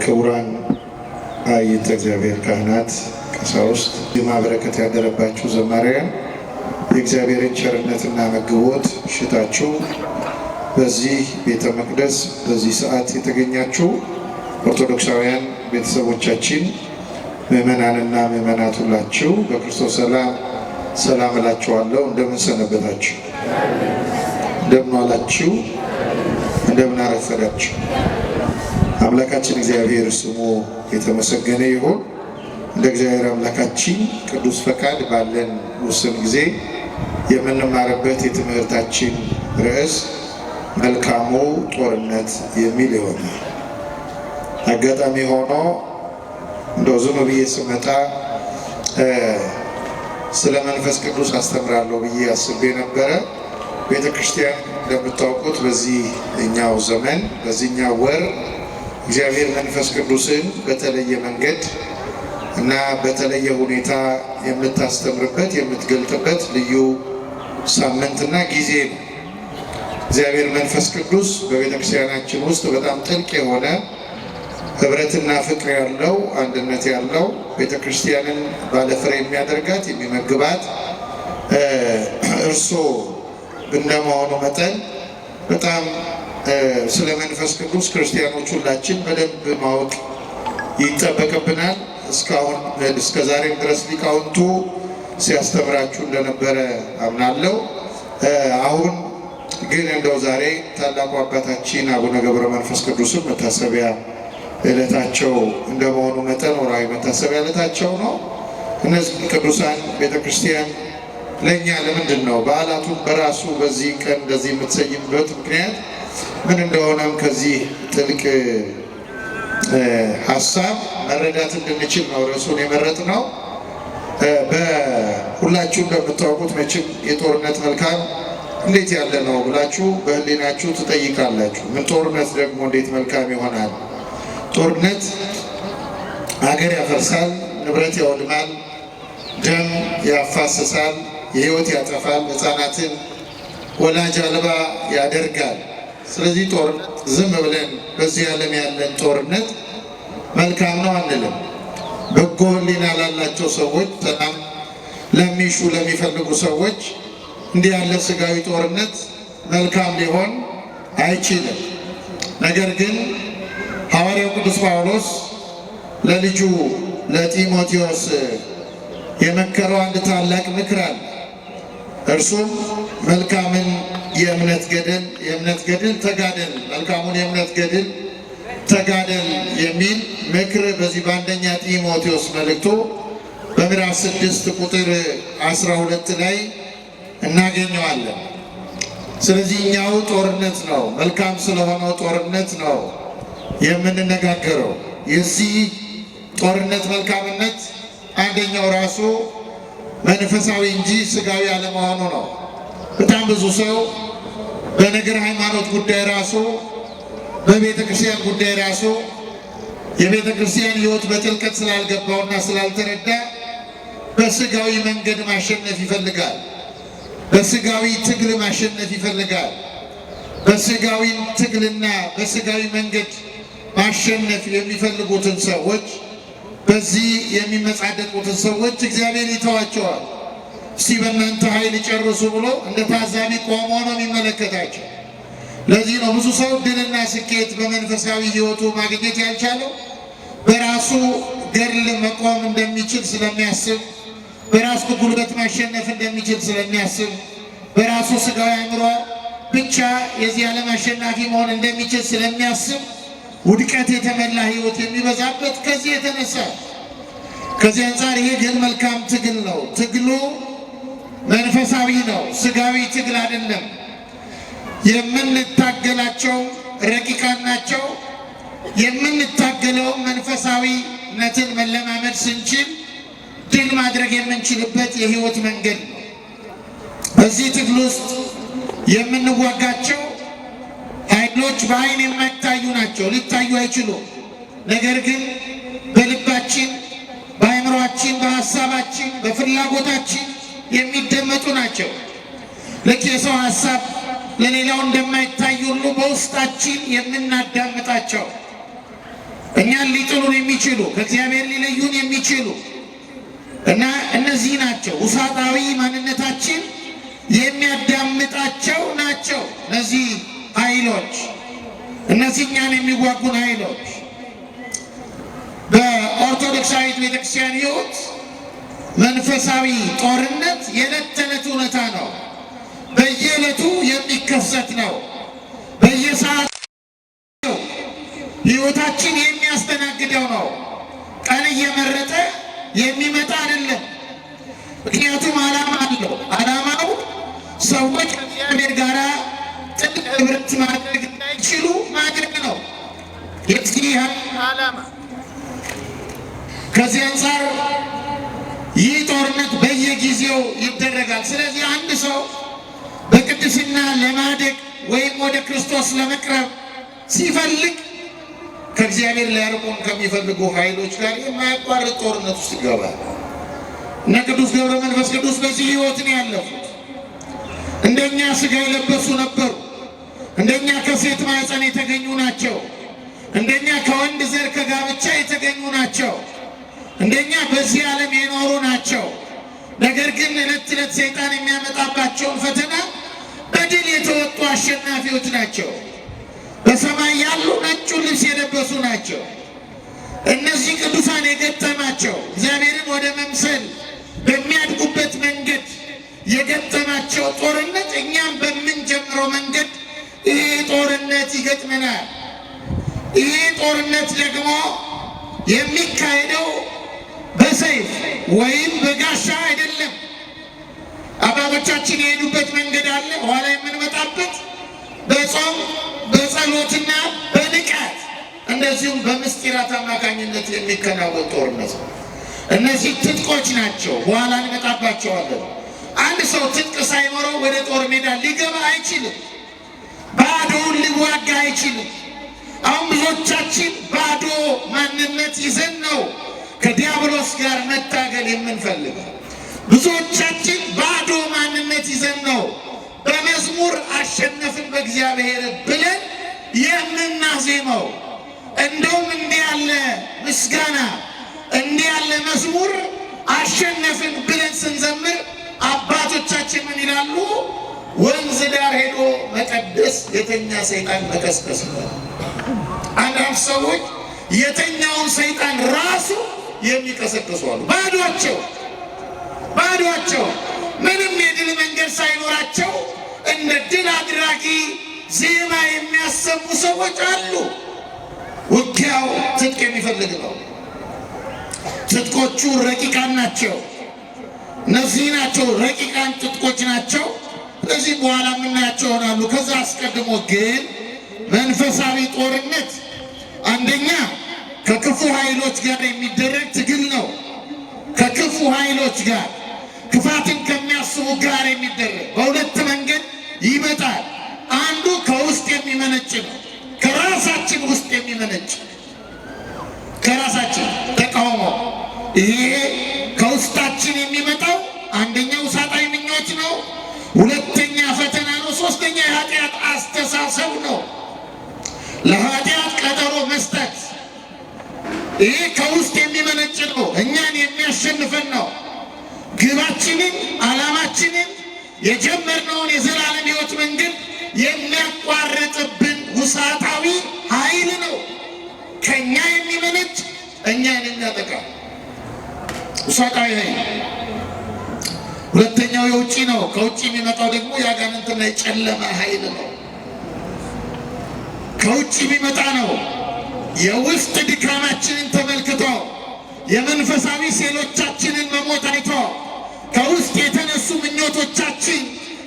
ክቡራን አይንተ እግዚአብሔር ካህናት፣ ቀሳውስት፣ የማበረከት ያደረባችሁ ዘማሪያን የእግዚአብሔርን ቸርነትና መግቦት ሽታችሁ በዚህ ቤተ መቅደስ በዚህ ሰዓት የተገኛችሁ ኦርቶዶክሳውያን ቤተሰቦቻችን ምእመናንና ምእመናት ሁላችሁ በክርስቶስ ሰላም እላችኋለሁ። እንደምን ሰነበታችሁ? እንደምን ዋላችሁ? እንደምን አረፈዳችሁ? አምላካችን እግዚአብሔር ስሙ የተመሰገነ ይሁን። እንደ እግዚአብሔር አምላካችን ቅዱስ ፈቃድ ባለን ውስን ጊዜ የምንማርበት የትምህርታችን ርዕስ መልካሙ ጦርነት የሚል ይሆናል። አጋጣሚ ሆኖ እንደው ዝም ብዬ ስመጣ ስለ መንፈስ ቅዱስ አስተምራለሁ ብዬ አስቤ ነበረ። ቤተ ክርስቲያን እንደምታውቁት በዚህኛው ዘመን በዚህኛው ወር እግዚአብሔር መንፈስ ቅዱስን በተለየ መንገድ እና በተለየ ሁኔታ የምታስተምርበት የምትገልጥበት ልዩ ሳምንትና ጊዜ ነው። እግዚአብሔር መንፈስ ቅዱስ በቤተ ክርስቲያናችን ውስጥ በጣም ጥልቅ የሆነ ህብረትና ፍቅር ያለው አንድነት ያለው ቤተ ክርስቲያንን ባለፍሬ የሚያደርጋት የሚመግባት እርሱ እንደመሆኑ መጠን በጣም ስለ መንፈስ ቅዱስ ክርስቲያኖች ሁላችን በደንብ ማወቅ ይጠበቅብናል። እስከ ዛሬም ድረስ ሊቃውንቱ ሲያስተምራችሁ እንደነበረ አምናለሁ። አሁን ግን እንደው ዛሬ ታላቁ አባታችን አቡነ ገብረ መንፈስ ቅዱስን መታሰቢያ ዕለታቸው እንደመሆኑ መጠን ወርሃዊ መታሰቢያ ዕለታቸው ነው። እነዚህ ቅዱሳን ቤተክርስቲያን ለእኛ ለምንድን ነው በዓላቱን በራሱ በዚህ ቀን እንደዚህ የምትሰይምበት ምክንያት ምን እንደሆነም ከዚህ ጥልቅ ሀሳብ መረዳት እንድንችል ነው ርዕሱን የመረጥነው። በሁላችሁ እንደምታውቁት መቼም የጦርነት መልካም እንዴት ያለ ነው ብላችሁ በህሊናችሁ ትጠይቃላችሁ። ምን ጦርነት ደግሞ እንዴት መልካም ይሆናል? ጦርነት ሀገር ያፈርሳል፣ ንብረት ያወድማል፣ ደም ያፋስሳል፣ የህይወት ያጠፋል፣ ህፃናትን ወላጅ አልባ ያደርጋል። ስለዚህ ጦርነት ዝም ብለን በዚህ ዓለም ያለን ጦርነት መልካም ነው አንልም። በጎ ህሊና ላላቸው ሰዎች፣ ሰላም ለሚሹ ለሚፈልጉ ሰዎች እንዲህ ያለ ስጋዊ ጦርነት መልካም ሊሆን አይችልም። ነገር ግን ሐዋርያው ቅዱስ ጳውሎስ ለልጁ ለጢሞቴዎስ የመከረው አንድ ታላቅ ምክር አለ። እርሱም መልካምን የእምነት ገድል ተጋደል፣ መልካሙን የእምነት ገድል ተጋደል የሚል ምክር በዚህ በአንደኛ ጢሞቴዎስ መልእክቱ በምዕራፍ 6 ቁጥር 12 ላይ እናገኘዋለን። ስለዚህ እኛው ጦርነት ነው፣ መልካም ስለሆነው ጦርነት ነው የምንነጋገረው። የዚህ ጦርነት መልካምነት አንደኛው ራሱ መንፈሳዊ እንጂ ስጋዊ አለመሆኑ ነው። በጣም ብዙ ሰው በነገር ሃይማኖት ጉዳይ ራሱ በቤተ ክርስቲያን ጉዳይ ራሱ የቤተ ክርስቲያን ሕይወት በጥልቀት ስላልገባውና ስላልተረዳ በስጋዊ መንገድ ማሸነፍ ይፈልጋል። በስጋዊ ትግል ማሸነፍ ይፈልጋል። በስጋዊ ትግልና በስጋዊ መንገድ ማሸነፍ የሚፈልጉትን ሰዎች በዚህ የሚመጻደቁትን ሰዎች እግዚአብሔር ይተዋቸዋል። እስቲ በእናንተ ኃይል ጨርሱ ብሎ እንደ ታዛቢ ቆሞ ነው የሚመለከታቸው። ለዚህ ነው ብዙ ሰው ድልና ስኬት በመንፈሳዊ ሕይወቱ ማግኘት ያልቻለው። በራሱ ገድል መቆም እንደሚችል ስለሚያስብ፣ በራሱ ጉልበት ማሸነፍ እንደሚችል ስለሚያስብ፣ በራሱ ስጋዊ አእምሮ ብቻ የዚህ ዓለም አሸናፊ መሆን እንደሚችል ስለሚያስብ ውድቀት የተመላ ሕይወት የሚበዛበት ከዚህ የተነሳ። ከዚህ አንጻር ይሄ ግን መልካም ትግል ነው። ትግሉ መንፈሳዊ ነው፣ ስጋዊ ትግል አይደለም። የምንታገላቸው ረቂቃን ናቸው። የምንታገለው መንፈሳዊነትን መለማመድ ስንችል ድል ማድረግ የምንችልበት የህይወት መንገድ ነው። በዚህ ትግል ውስጥ የምንዋጋቸው ኃይሎች በአይን የማይታዩ ናቸው፣ ሊታዩ አይችሉም። ነገር ግን በልባችን፣ በአእምሯችን፣ በሀሳባችን፣ በፍላጎታችን የሚደመጡ ናቸው። ልክ የሰው ሀሳብ ለሌላው እንደማይታይ ሁሉ በውስጣችን የምናዳምጣቸው እኛን ሊጥሉን የሚችሉ ከእግዚአብሔር ሊለዩን የሚችሉ እና እነዚህ ናቸው። ውሳጣዊ ማንነታችን የሚያዳምጣቸው ናቸው እነዚህ ኃይሎች፣ እነዚህ እኛን የሚዋጉን ኃይሎች። በኦርቶዶክሳዊት ቤተክርስቲያን ሕይወት መንፈሳዊ ጦርነት የዕለት ተዕለት እውነታ ነው። በየዕለቱ የሚከሰት ነው። በየሰዓቱ ሕይወታችን የሚያስተናግደው ነው። ቀን እየመረጠ የሚመጣ አይደለም። ምክንያቱም ዓላማ አለው። ዓላማው ሰዎች ከእግዚአብሔር ጋር ጥልቅ ኅብረት ማድረግ እንዳይችሉ ማድረግ ነው የዚህ ዓላማ። ከዚህ አንጻር ይህ ጦርነት በየጊዜው ይደረጋል። ስለዚህ አንድ ሰው በቅድስና ለማደግ ወይም ወደ ክርስቶስ ለመቅረብ ሲፈልግ ከእግዚአብሔር ሊያርቁን ከሚፈልጉ ኃይሎች ጋር የማያቋርጥ ጦርነት ውስጥ ይገባል። እነ ቅዱስ ገብረ መንፈስ ቅዱስ በዚህ ሕይወት ነው ያለፉት። እንደኛ ሥጋ የለበሱ ነበሩ። እንደኛ ከሴት ማኅፀን የተገኙ ናቸው። እንደኛ ከወንድ ዘር ከጋብቻ የተገኙ ናቸው። እንደኛ በዚህ ዓለም የኖሩ ናቸው። ነገር ግን ዕለት ዕለት ሰይጣን የሚያመጣባቸውን ፈተና በድል የተወጡ አሸናፊዎች ናቸው። በሰማይ ያሉ ነጩን ልብስ የለበሱ ናቸው። እነዚህ ቅዱሳን የገጠማቸው እግዚአብሔርን ወደ መምሰል በሚያድጉበት መንገድ የገጠማቸው ጦርነት እኛም በምንጀምረው መንገድ ይህ ጦርነት ይገጥመናል። ይህ ጦርነት ደግሞ የሚካሄደው በሰይፍ ወይም በጋሻ አይደለም። አባቶቻችን የሄዱበት መንገድ አለ፣ ኋላ የምንመጣበት በጾም በጸሎትና በንቃት እንደዚሁም በምስጢራት አማካኝነት የሚከናወን ጦርነት ነው። እነዚህ ትጥቆች ናቸው፣ በኋላ እንመጣባቸዋለን። አንድ ሰው ትጥቅ ሳይኖረው ወደ ጦር ሜዳ ሊገባ አይችልም። ባዶውን ሊዋጋ አይችልም። አሁን ብዙዎቻችን ባዶ ማንነት ይዘን ነው ከዲያብሎስ ጋር መታገል የምንፈልገው። ብዙዎቻችን ባዶ ማንነት ይዘን ነው በመዝሙር አሸነፍን በእግዚአብሔር ብለን የምናዜመው። እንደውም እንዲህ ያለ ምስጋና እንዲህ ያለ መዝሙር አሸነፍን ብለን ስንዘምር አባቶቻችን ምን ይላሉ? ወንዝ ዳር ሄዶ መቀደስ የተኛ ሰይጣን መቀስቀስ ነው። አንዳንድ ሰዎች የተኛውን ሰይጣን ራሱ የሚቀሰቅሱ አሉ። ባዷቸው ምንም የድል መንገድ ሳይኖራቸው እንደ ድል አድራጊ ዜማ የሚያሰሙ ሰዎች አሉ። ውጊያው ትጥቅ የሚፈልግ ነው። ትጥቆቹ ረቂቃን ናቸው። እነዚህ ናቸው ረቂቃን ትጥቆች ናቸው። እነዚህ በኋላ የምናያቸው ይሆናሉ። ከዛ አስቀድሞ ግን መንፈሳዊ ጦርነት አንደኛ ከክፉ ኃይሎች ጋር የሚደረግ ትግል ነው። ከክፉ ኃይሎች ጋር ክፋትን ከሚያስቡ ጋር የሚደረግ በሁለት መንገድ ይመጣል። አንዱ ከውስጥ የሚመነጭ ነው። ከራሳችን ውስጥ የሚመነጭ ከራሳችን ተቃውሞ፣ ይሄ ከውስጣችን የሚመጣው አንደኛው ውሳጣዊ ምኞት ነው። ሁለተኛ ፈተና ነው። ሶስተኛ የኃጢአት አስተሳሰብ ነው። ለኃጢአት ቀጠሮ መስጠት፣ ይሄ ከውስጥ የሚመነጭ ነው። እኛን የሚያሸንፈን ነው። ግባችንን፣ ዓላማችንን፣ የጀመርነውን የዘላለም ሕይወት መንገድ የሚያቋርጥብን ውሳጣዊ ኃይል ነው። ከእኛ የሚመነጭ እኛን የሚያጠቃ ውሳጣዊ ኃይል። ሁለተኛው የውጭ ነው። ከውጭ የሚመጣው ደግሞ የአጋንንትና የጨለማ ኃይል ነው። ከውጭ የሚመጣ ነው። የውስጥ ድካማችንን ተመልክቶ የመንፈሳዊ ሴሎቻችንን መሞት አይቶ ከውስጥ የተነሱ ምኞቶቻችን፣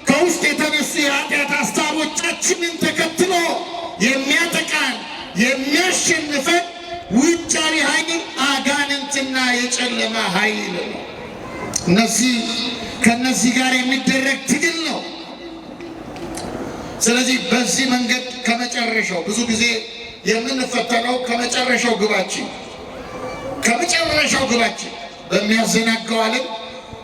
ከውስጥ የተነሱ የኃጢአት ሀሳቦቻችንን ተከትሎ የሚያጠቃን የሚያሸንፈን ውጫዊ ኃይል አጋንንትና የጨለማ ኃይል ነው። ከነዚህ ጋር የሚደረግ ትግል ነው። ስለዚህ በዚህ መንገድ ከመጨረሻው ብዙ ጊዜ የምንፈተነው ከመጨረሻው ግባችን በሚያዘናጋው ዓለም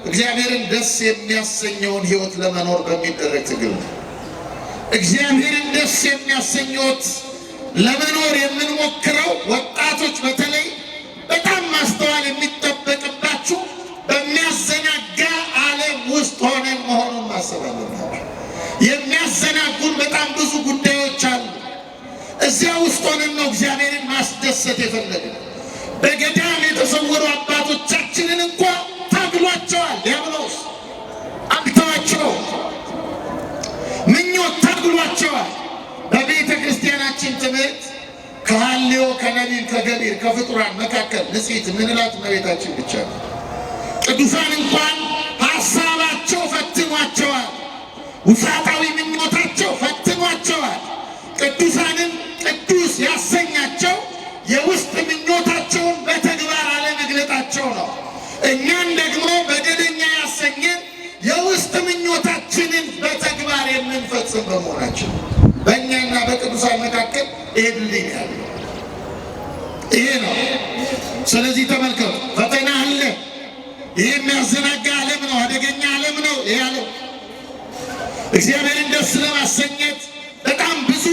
እግዚአብሔርን ደስ የሚያሰኘውን ሕይወት ለመኖር በሚደረግ ትግል ነው። እግዚአብሔርን ደስ የሚያሰኘው ለመኖር የምንሞክረው ወጣቶች ማስደሰት የፈለገ በገዳም የተሰወሩ አባቶቻችንን እንኳን ታግሏቸዋል። ዲያብሎስ አግተዋቸው ምኞት ታግሏቸዋል። በቤተ ክርስቲያናችን ትምህርት ከሐልዮ ከነቢብ ከገቢር ከፍጡራን መካከል ንጽሕት ምንላት እመቤታችን ብቻ ነው። ቅዱሳን እንኳን ሐሳባቸው ፈትኗቸዋል። ውሳጣዊ ምኞታቸው ፈትኗቸዋል። ቅዱሳንን ቅዱስ ያሰኛቸው የውስጥ ምኞታቸውን በተግባር አለመግለጣቸው ነው። እኛን ደግሞ በደለኛ ያሰኘን የውስጥ ምኞታችንን በተግባር የምንፈጽም በመሆናችን በእኛና በቅዱሳን መካከል ይሄ ድልድይ ያለ ይሄ ነው። ስለዚህ ተመልከቱ፣ ፈተና አለ። ይሄ የሚያዘናጋ ዓለም ነው፣ አደገኛ ዓለም ነው። ይሄ ዓለም እግዚአብሔርን ደስ ለማሰኘት በጣም ብዙ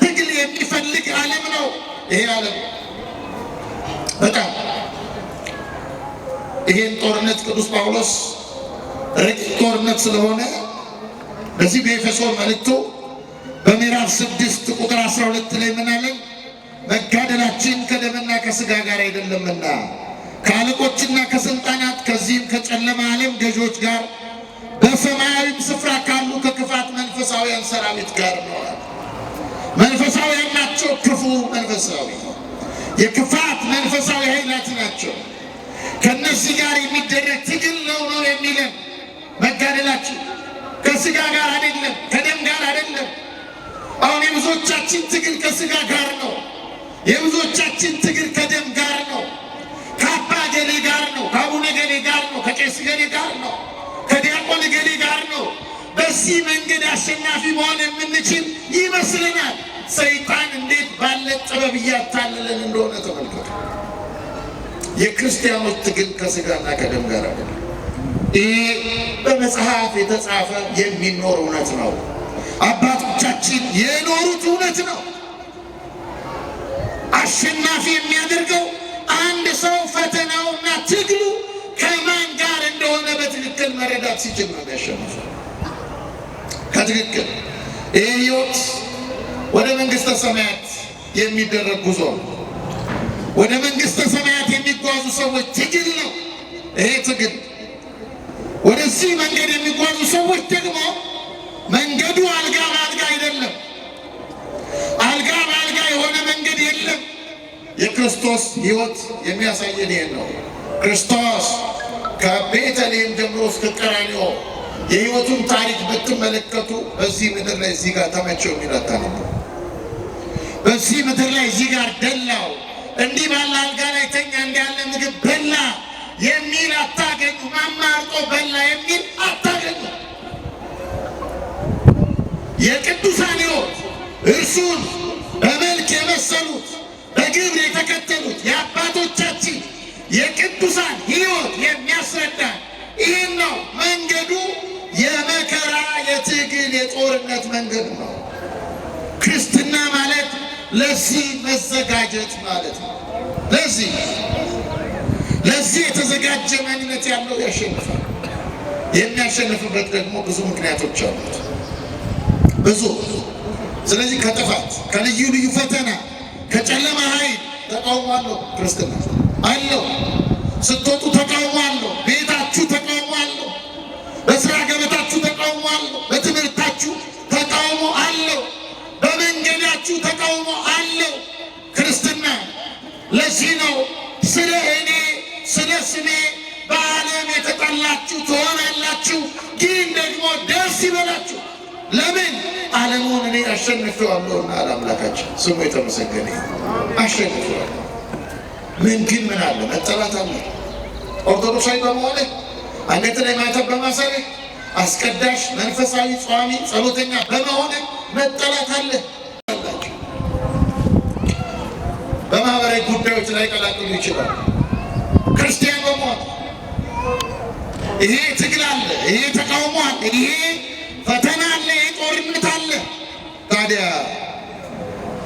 ትግል የሚፈልግ ዓለም ነው። ይሄ ዓለም በጣም ይሄን ጦርነት ቅዱስ ጳውሎስ ረቂቅ ጦርነት ስለሆነ በዚህ በኤፌሶን መልእክቱ በምዕራፍ 6 ቁጥር 12 ላይ ምን አለ? መጋደላችን ከደምና ከሥጋ ጋር አይደለምና ከአለቆችና ከስልጣናት ከዚህም ከጨለማ ዓለም ገዦች ጋር በሰማያዊም ስፍራ ካሉ ከክፋት መንፈሳውያን ሰራዊት ጋር ነው። መንፈሳውያን ናቸው። ክፉ መንፈሳዊ የክፋት መንፈሳዊ ኃይላት ናቸው። ከነዚህ ጋር የሚደረግ ትግል ነው የሚለን። መጋደላችን ከሥጋ ጋር አይደለም፣ ከደም ጋር አይደለም። አሁን የብዙዎቻችን ትግል ከሥጋ ጋር ነው። የብዙዎቻችን ትግል ከደም ጋር ነው። ከአባ ገሌ ጋር ነው፣ ከአቡነ ገሌ ጋር ነው፣ ከቄስ ገሌ ጋር ነው፣ ከዲያቆን ገሌ ጋር ነው። በዚህ መንገድ አሸናፊ መሆን የምንችል ይመስለናል። ሰይጣን እንዴት ባለ ጥበብ እያታለለን እንደሆነ ተመልከቱ። የክርስቲያኖች ትግል ከሥጋና ከደም ጋር አይደለም። ይህ በመጽሐፍ የተጻፈ የሚኖር እውነት ነው። አባቶቻችን የኖሩት እውነት ነው። አሸናፊ የሚያደርገው አንድ ሰው ፈተናውና ትግሉ ከማን ጋር እንደሆነ በትክክል መረዳት ሲችል ነው ያሸንፋል። ከትክክል ይህ ሕይወት ወደ መንግሥተ ሰማያት የሚደረግ ጉዞ ነው። ወደ መንግሥተ ሰማያት የሚጓዙ ሰዎች ትግል ነው። ይሄ ትግል ወደዚህ መንገድ የሚጓዙ ሰዎች ደግሞ መንገዱ አልጋ በአልጋ አይደለም። አልጋ በአልጋ የሆነ መንገድ የለም። የክርስቶስ ሕይወት የሚያሳየን ይሄን ነው። ክርስቶስ ከቤተልሔም ጀምሮ እስከ ቀራንዮ የሕይወቱን ታሪክ ብትመለከቱ በዚህ ምድር ላይ እዚህ ጋር ተመቸው የሚል አታነቡ። በዚህ ምድር ላይ እዚህ ጋር ደላው፣ እንዲህ ባለ አልጋ ላይ ተኛ፣ እንዲህ ያለ ምግብ በላ የሚል አታገኙ። ማማርጦ በላ የሚል አታገኙ። የቅዱሳን ሕይወት እርሱን በመልክ የመሰሉት በግብር የተከተሉት የአባቶቻችን የቅዱሳን ሕይወት የሚያስረዳ ይህን ነው። መንገዱ የመከራ የትግል የጦርነት መንገድ ነው። ክርስትና ማለት ለዚህ መዘጋጀት ማለት ነው። ለዚህ የተዘጋጀ ማንነት ያለው ያሸንፋል። የሚያሸንፍበት ደግሞ ብዙ ምክንያቶች አሉት፣ ብዙ። ስለዚህ ከጥፋት ከልዩ ልዩ ፈተና ከጨለማ ኃይል ተቃውሞ አለው። ክርስትና አለው። ስትወጡ ተቃውሞ አለው። ቤታችሁ ተቃውሞ አለው። በስራ ገበታችሁ ተቃውሞ አለው። በትምህርታችሁ ተቃውሞ አለው። በመንገዳችሁ ተቃውሞ አለው። ክርስትና ለዚህ ነው ስለ እኔ ስለ ስሜ በዓለም የተጠላችሁ ትሆናላችሁ፣ ግን ደግሞ ደስ ይበላችሁ። ለምን? ዓለሙን እኔ አሸንፌዋለሁና አለ አምላካችን። ስሙ የተመሰገነ አሸንፌዋለሁ። ምን ግን ምን አለ? መጠላት አለ። ኦርቶዶክሳዊ በመሆነ አንገት ላይ ማተብ በማሰር አስቀዳሽ መንፈሳዊ ጿሚ ጸሎተኛ በመሆነ መጠላት አለ። በማህበራዊ ጉዳዮች ላይ ቀላቅሉ ይችላል። ክርስቲያን በመሆን ይሄ ትግል አለ፣ ይሄ ተቃውሞ አለ፣ ይሄ ፈተና አለ፣ ይሄ ጦርነት አለ። ታዲያ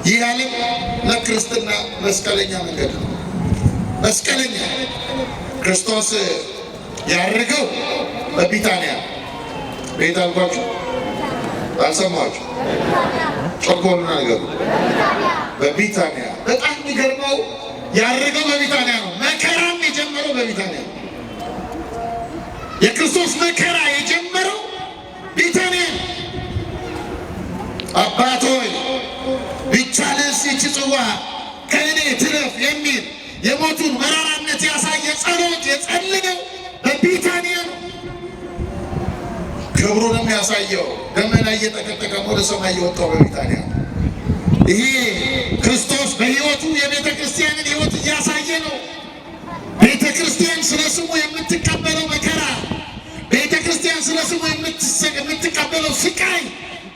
ይህ ዓለም ለክርስትና መስቀለኛ መንገድ ነው። መስቀለኛ ክርስቶስ ያደረገው በቢታንያ ቤት አልኳችሁ፣ አልሰማችሁ? ጮክ በሉና ንገሩ። በቢታንያ። በጣም የሚገርመው ያረገው በቢታንያ ነው። መከራም የጀመረው በቢታንያ ነው። የክርስቶስ መከራ የጀመረው ቢታንያ ነው። አባት ሆይ ቢቻልስ ይህች ጽዋ ከእኔ ትለፍ የሚል የሞቱን መራራነት ያሳየ ጸሎት የጸለየው በቢታንያ ነው። ክብሩንም ያሳየው ደመና እየጠቀጠቀ ወደ ሰማይ የወጣው በቢታንያ ነው። ይሄ ክርስቶስ በሕይወቱ የቤተ ክርስቲያንን ሕይወት እያሳየ ነው። ቤተ ክርስቲያን ስለ ስሙ የምትቀበለው መከራ፣ ቤተ ክርስቲያን ስለ ስሙ የምትቀበለው ስቃይ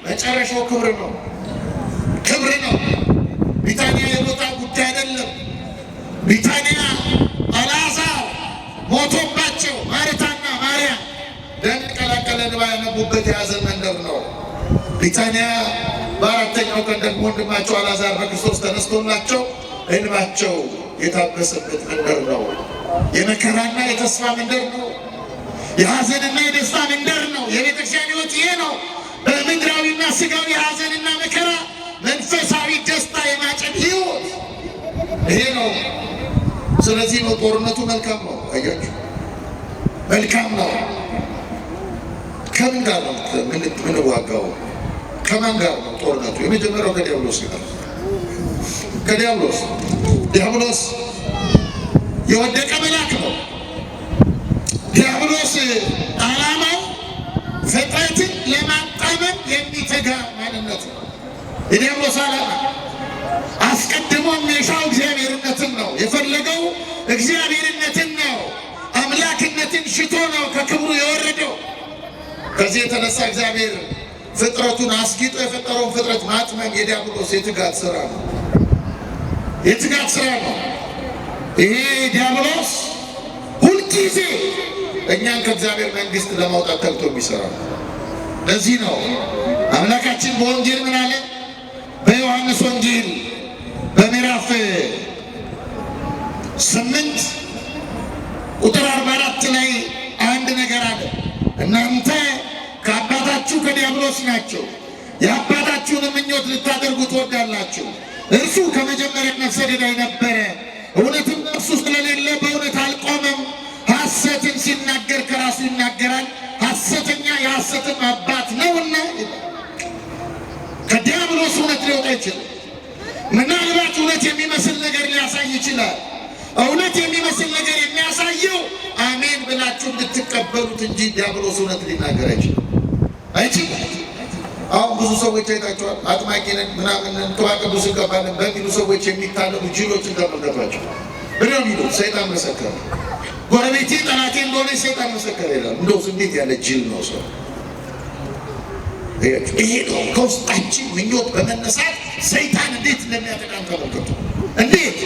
መጨረሻው ክብር ነው። ክብር ነው። ቢታንያ የቦታ ጉዳይ አይደለም። ቢታንያ አልዓዛር ሞቶባቸው ማርታና ማርያም ደም ቀላቀለ እንባ ያነቡበት የያዘን መንደር ነው። ቢታንያ በአራተኛው ቀን ደግሞ ወንድማቸው አልዓዛር በክርስቶስ ተነስቶላቸው እንባቸው የታበሰበት መንደር ነው። የመከራና የተስፋ መንደር ነው። የሐዘንና የደስታ መንደር ነው። የቤተክርስቲያን ሕይወት ይሄ ነው። በምድራዊና ስጋዊ ሐዘንና መከራ መንፈሳዊ ደስታ የማጨድ ሕይወት ይሄ ነው። ስለዚህ ነው ጦርነቱ መልካም ነው። አያችሁ፣ መልካም ነው። ከምን ጋር ነው ምንዋጋው? ከማን ጋር ነው ጦርነቱ? የመጀመሪያው ከዲያብሎስ ጋር። ዲያብሎስ የወደቀ መልአክ ነው። ዲያብሎስ ዓላማው ፍጥረትን ለማጣመም የሚተጋ ማንነት ነው። የዲያብሎስ ዓላማ አስቀድሞ የሚሻው እግዚአብሔርነትን ነው። የፈለገው እግዚአብሔርነትን ነው። አምላክነትን ሽቶ ነው ከክብሩ የወረደው። ከዚህ የተነሳ እግዚአብሔር ፍጥረቱን አስጊጦ የፈጠረውን ፍጥረት ማጥመም የዲያብሎስ የትጋት ስራ ነው። የትጋት ስራ ነው። ይሄ ዲያብሎስ ሁልጊዜ እኛን ከእግዚአብሔር መንግሥት ለማውጣት ተግቶ የሚሰራ ነው። ለዚህ ነው አምላካችን በወንጌል ምን አለ? በዮሐንስ ወንጌል በምዕራፍ 8 ቁጥር 44 ላይ አንድ ነገር አለ። እናንተ ከአባታችሁ ከዲያብሎስ ናቸው፣ የአባታችሁን ምኞት ልታደርጉ ትወዳላችሁ። እርሱ ከመጀመሪያ ነፍሰ ገዳይ ነበረ፣ እውነትም እርሱ ስለሌለ በእውነት አልቆመም። ሐሰትን ሲናገር ከራሱ ይናገራል፣ ሐሰተኛ የሐሰትም አባት ነውና። ከዲያብሎስ እውነት ሊወጣ ይችላል። ምናልባት እውነት የሚመስል ነገር ሊያሳይ ይችላል። እውነት የሚመስል ነገር የሚያሳየው አሜን ብላችሁ እንድትቀበሉት እንጂ ዲያብሎስ እውነት ሊናገር አይችልም። አሁን ብዙ ሰዎች አይታችኋል። አጥማቂ ነን ምናምን ቅባ ቅዱስ እንቀባለን በሚሉ ሰዎች የሚታለሉ ጅሎችን ተመልከቷቸው። ብለው ሚሉ ሰይጣን መሰከረ፣ ጎረቤቴ ጠላቴ እንደሆነ ሰይጣን መሰከረ ይላል። እንደውስ እንዴት ያለ ጅል ነው ሰው! ይሄ ነው ከውስጣችን ምኞት በመነሳት ሰይጣን እንዴት እንደሚያጠቃን ተመልከቱ። እንዴት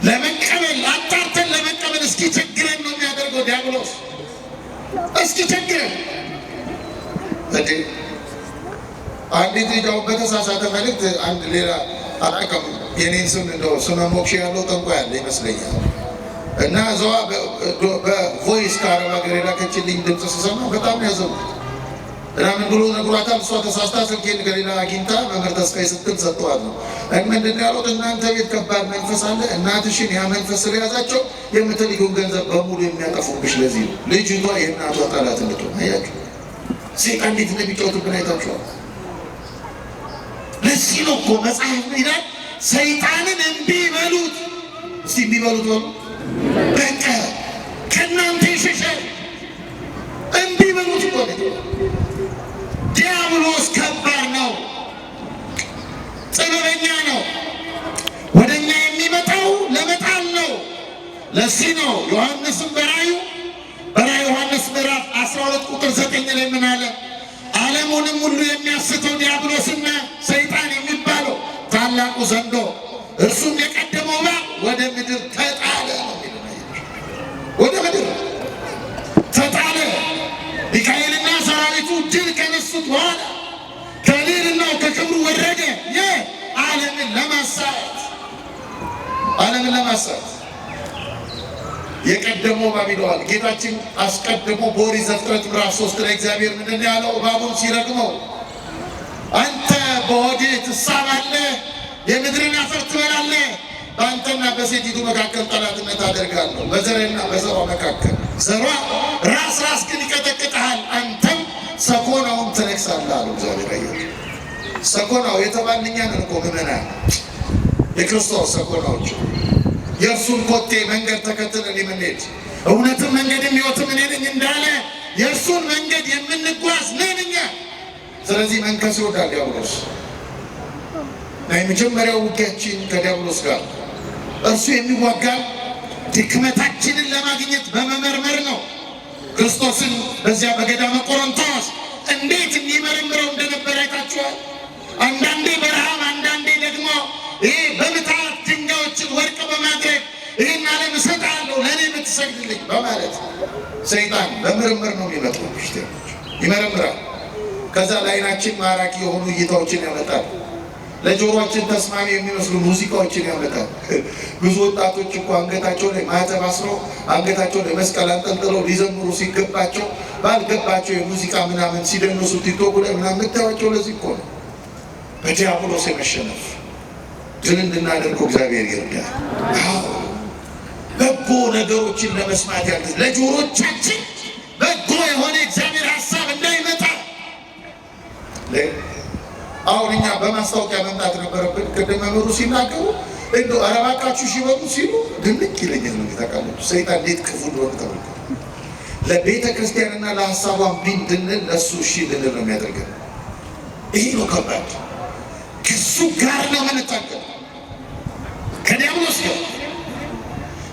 ለመቀበል አጣርተን ለመቀበል እስኪ ቸግረን ነው የሚያደርገው ዲያብሎስ። እስኪ ቸግረን እንዴ! አንዲት ልጅ አሁን በተሳሳተ መልእክት አንድ ሌላ አላውቅም የኔን ስም እንደው ስመ ሞክሼ ያለው ጠንቋይ ያለ ይመስለኛል እና እዛዋ በቮይስ ከአረብ ሀገር የላከችልኝ ድምፅ ስሰማ በጣም ያዘንኩት እና ምን ብሎ ነግሯታል። እሷ ተሳስታ ስልኬን ከሌላ አግኝታ መምህር ተስፋዬ ስትል ሰጥተዋት ነው። ምንድን ያሉት? እናንተ ቤት ከባድ መንፈስ አለ፣ እናትሽን ያ መንፈስ ስለያዛቸው የምትልዩን ገንዘብ በሙሉ የሚያጠፉብሽ ለዚህ ነው። ልጅቷ የእናቷ ጠላት እንድትሆን አያችሁ። ሰይጣን እንዴት እንደሚጫወትብን አይታችኋል። ለዚህ ነው እኮ መጽሐፍ ይላል ሰይጣንን እምቢ በሉት። እስቲ እምቢ በሉት በሉ። በቃ ከእናንተ ይሸሻል። እምቢ በሉት እኮ ዲያብሎስ ከባድ ነው፣ ጥበበኛ ነው። ወደ እኛ የሚመጣው ለመጣል ነው። ለዚህ ነው ዮሐንስም በራእዩ ዮሐንስ ምዕራፍ 12 ቁጥር 9 ላይ ምን አለ? ዓለሙንም ሁሉ የሚያስተው ዲያብሎስና ሰይጣን የሚባለው ታላቁ ዘንዶ እርሱም የቀደመው እባብ ወደ ምድር ተጣለ ነው። ወደ ምድር ተጣለ። ሚካኤልና ሰራዊቱ ድል ከነሱት በኋላ ከልዕልናው ከክብሩ ወረደ። ዓለምን ለማሳት የቀደመው እባብ ይለዋል ጌታችን። አስቀድሞ በኦሪት ዘፍጥረት ምዕራፍ 3 ላይ እግዚአብሔር ምንድን ያለው? እባቡን ሲረግመው አንተ በሆድህ ትሳባለህ፣ የምድርን አፈር ትበላለህ። በአንተና በሴቲቱ መካከል ጠላትነት አደርጋለሁ፣ በዘርህና በዘሯ መካከል። ዘሯ ራስ ግን ይቀጠቅጥሃል፣ አንተም ሰኮናውን ትነክሳለህ አሉ እግዚአብሔር። አያችሁ፣ ሰኮናው የተባልን እኛ ነን እኮ ምዕመናን፣ የክርስቶስ ሰኮናዎች። የእርሱን ኮቴ መንገድ ተከትለን የምንሄድ እውነትም መንገድም ሕይወትም እኔ ነኝ እንዳለ የእርሱን መንገድ የምንጓዝ ነን እኛ። ስለዚህ መንከስ ይወዳል ዲያብሎስ። የመጀመሪያው ውጊያችን ከዲያብሎስ ጋር እርሱ የሚዋጋን ድክመታችንን ለማግኘት በመመርመር ነው። ክርስቶስን በዚያ በገዳመ ቆሮንቶስ እንዴት የሚመረምረው እንደነበረ አይታችኋል። አንዳንዴ በረሃብ፣ አንዳንዴ ደግሞ ይህ በምትሃት ድንጋዮችን ወርቅ በማድረግ ይህን ዓለም እሰጥሃለሁ ለእኔ የምትሰግድልኝ በማለት ሰይጣን በምርምር ነው የሚመጣው። ይመረምራል። ከዛ ለዓይናችን ማራኪ የሆኑ እይታዎችን ያመጣል። ለጆሮአችን ተስማሚ የሚመስሉ ሙዚቃዎችን ያመጣል። ብዙ ወጣቶች እኮ አንገታቸው ላይ ማዕተብ አስረው አንገታቸው ላይ መስቀል አንጠልጥለው ሊዘምሩ ሲገባቸው ባልገባቸው የሙዚቃ ምናምን ሲደንሱ ቲክቶክ ላይ ምናምን የምታዩዋቸው ለዚህ እኮ ነው። በዲያብሎስ የመሸነፍ ድል እንድናደርገው እግዚአብሔር ይርዳል። በጎ ነገሮችን ለመስማት ያለ ለጆሮቻችን በጎ የሆነ እግዚአብሔር ሀሳብ እንዳይመጣ አሁን እኛ በማስታወቂያ መምጣት ነበረብን። ቅድም መምህሩ ሲናገሩ እንደው ኧረ እባካችሁ ሽበሉ ሲሉ ድንቅ ይለኛል ነው ታውቃላችሁ። ሰይጣን እንዴት ክፉ እንደሆነ ተመልከቱ። ለቤተ ክርስቲያንና ለሀሳቧ እንድንል ለእሱ እሺ ልንል ነው የሚያደርገን። ይህ ነው ከባድ። ከሱ ጋር ነው የምንታገል ከዲያብሎስ ጋር።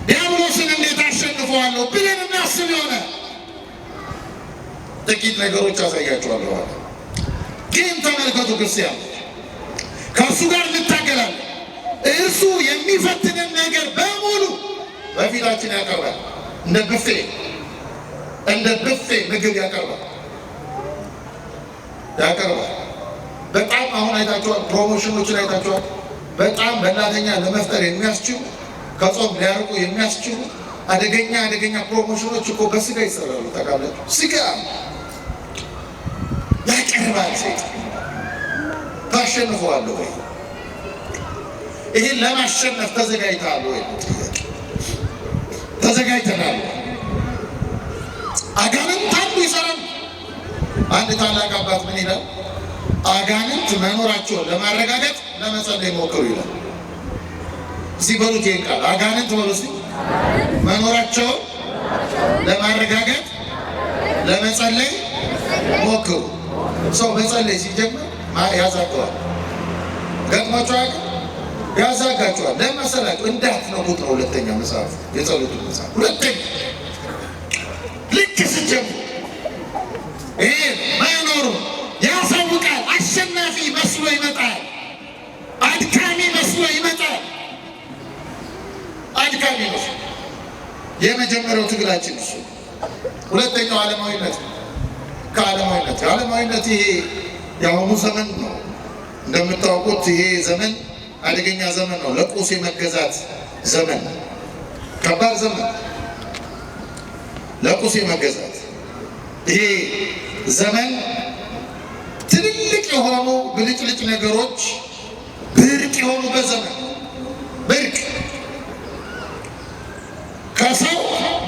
ዲያብሎስን እንዴት አሸንፈዋለሁ ብለን እናስብ የሆነ ጥቂት ነገሮች አሳያችኋለሁ። ግን ተመልከቱ ክርስቲያን፣ ከእርሱ ጋር እንታገላለን። እርሱ የሚፈትንን ነገር በሙሉ በፊታችን ያቀርባል። እንደ ብፌ ምግብ ያቀርባል። በጣም አሁን አይታችኋል፣ ፕሮሞሽኖችን አይታችኋል። በጣም በእናተኛ ለመፍጠር የሚያስችሉ ከጾም ሊያርቁ የሚያስችሉ አደገኛ ፕሮሞሽኖች እኮ በስጋ ይሰራሉ። ታውቃላችሁ፣ ስጋ ያቀርባል ሰይጣን። ታሸንፈዋለህ ወይ? ይህን ለማሸነፍ ተዘጋጅተሃል ወይ? ተዘጋጅተናል። አጋንንት አንዱ ይሰራል። አንድ ታላቅ አባት ምን ይላል? አጋንንት መኖራቸውን ለማረጋገጥ ለመጸለይ ሞክሩ ይላል። እዚህ በሉት ይሄን ቃል አጋንንት በሉ እስኪ። መኖራቸውን ለማረጋገጥ ለመጸለይ ሞክሩ። ሰው መጸለይ ሲጀምር ያዛገዋል። ገጥሟቸዋል፣ ያዛጋቸዋል። ለመሰላቸው እንዳትነቁት ነው። ሁለተኛ መጽሐፍ የጸሎቱ መጽሐፍ ሁለተኛ ልክ ስጀምሩ ይሄ መኖሩ ያሳውቃል። አሸናፊ መስሎ ይመጣል። አድካሚ መስሎ ይመጣል። አድካሚ መስሎ የመጀመሪያው ትግላችን እሱ። ሁለተኛው ዓለማዊነት ነው። ከዓለማዊነት ይሄ የአሁኑ ዘመን ነው። እንደምታውቁት ይሄ ዘመን አደገኛ ዘመን ነው። ለቁስ የመገዛት ዘመን፣ ከባድ ዘመን፣ ለቁስ የመገዛት ይሄ ዘመን ትልልቅ የሆኑ ብልጭልጭ ነገሮች ብርቅ የሆኑበት ዘመን። ብርቅ ከሰው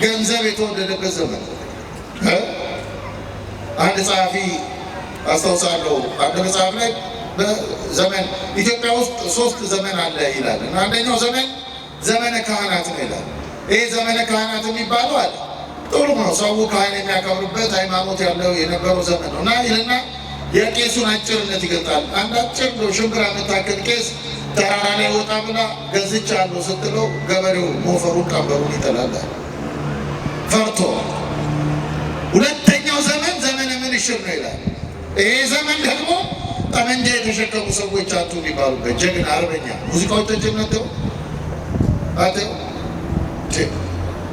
ገንዘብ የተወደደበት ዘመን። አንድ ጸሐፊ አስታውሳለሁ፣ አንድ መጽሐፍ ላይ በዘመን ኢትዮጵያ ውስጥ 3 ዘመን አለ ይላል እና አንደኛው ዘመን ዘመነ ካህናት ነው ይላል። ይሄ ዘመነ ካህናት የሚባለው አለ ጥሩ ነው፣ ሰው ካህን የሚያከብርበት ሃይማኖት ያለው የነበረው ዘመን ነው እና ይልና የቄሱን አጭርነት ይገልጣል። አንድ አጭር ሽምብራ የምታክል ቄስ ተራራ ላይ ወጣ ብላ ገዝቻለሁ ስትለው ገበሬው ሞፈሩን ቀንበሩን ይጥላል ፈርቶ። ሁለተኛው ዘመን ዘመነ ምንሽር ነው ይላል። ይሄ ዘመን ደግሞ ጠመንጃ የተሸከሙ ሰዎች አቱ የሚባሉበት ጀግና አርበኛ ሙዚቃዎች ተጀመረው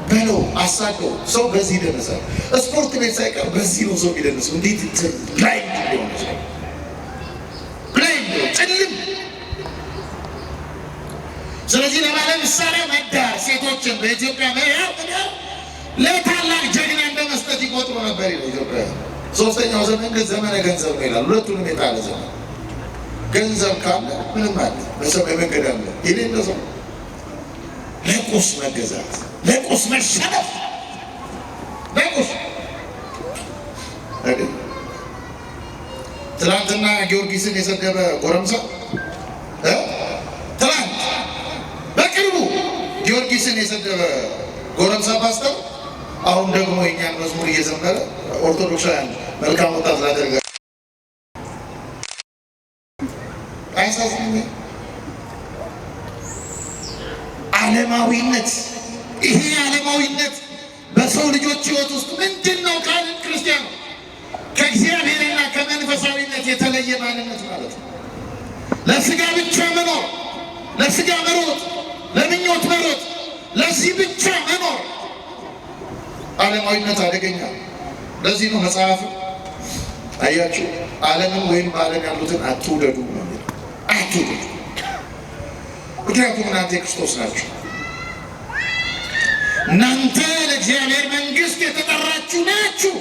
በለው አሳደው ሰው በዚህ ይደነሳል። ስፖርት ቤት ሳይቀር በዚህ ነው ሰው የሚደነሰው። እንዴት ብላይንድ ሊሆን ይችላል? ብላይንድ ጭልም። ስለዚህ ለባለ ምሳሌ መዳር ሴቶችን በኢትዮጵያ መዳር ለታላቅ ጀግና እንደ መስጠት ይቆጥሩ ነበር ይላል ኢትዮጵያ። ሶስተኛው ዘመን ግን ዘመነ ገንዘብ ነው ይላል። ሁለቱንም የጣለ ዘመን። ገንዘብ ካለ ምንም አለ፣ በሰማይ መንገድ አለ። የሌለ ሰው ለቁስ መገዛት፣ ለቁስ መሸነፍ፣ ለቁስ ትናንትና ጊዮርጊስን የሰደበ ጎረምሳ ትናንት በቅርቡ ጊዮርጊስን የሰደበ ጎረምሳ ፓስተር አሁን ደግሞ የኛን መዝሙር እየዘመረ ኦርቶዶክሳውያን መልካም ወጣት ላደርጋ አይሳዝም። ዓለማዊነት፣ ይሄ ዓለማዊነት በሰው ልጆች ሕይወት ውስጥ ምንድን ነው ካልን ክርስቲያኑ ከእግዚአብሔርና ከመንፈሳዊነት የተለየ ማንነት ማለት ነው። ለስጋ ብቻ መኖር፣ ለስጋ መሮጥ፣ ለምኞት መሮጥ፣ ለዚህ ብቻ መኖር ዓለማዊነት አደገኛ። ለዚህ ነው መጽሐፍ አያችሁ ዓለምን ወይም በዓለም ያሉትን አትውደዱ ነው የሚለው። አትውደዱ፣ ምክንያቱም እናንተ የክርስቶስ ናችሁ። እናንተ ለእግዚአብሔር መንግሥት የተጠራችሁ ናችሁ፣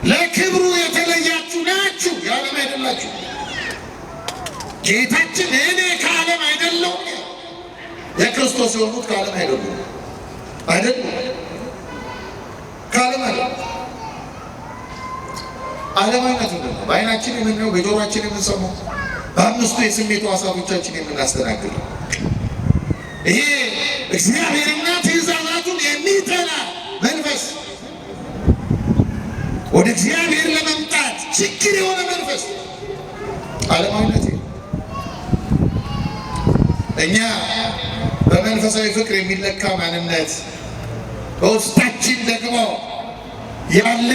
ለክብሩ የተለያችሁ ናችሁ፣ የዓለም አይደላችሁ። ጌታችን እኔ ከዓለም አይደለሁም፣ የክርስቶስ የሆኑት ከዓለም አይደሉም። ከዓለም አይደሉም። ዓለማዊነት ምንድን ነው? በዓይናችን የምናየው፣ በጆሮአችን የምንሰማው፣ በአምስቱ የስሜት ሕዋሳቶቻችን የምናስተናግደው ይሄ እግዚአብሔርና ትእዛዛቱን የሚጠላ መንፈስ፣ ወደ እግዚአብሔር ለመምጣት ችግር የሆነ መንፈስ ዓለማዊነት። እኛ በመንፈሳዊ ፍቅር የሚለካ ማንነት በውስጣችን ደግሞ ያለ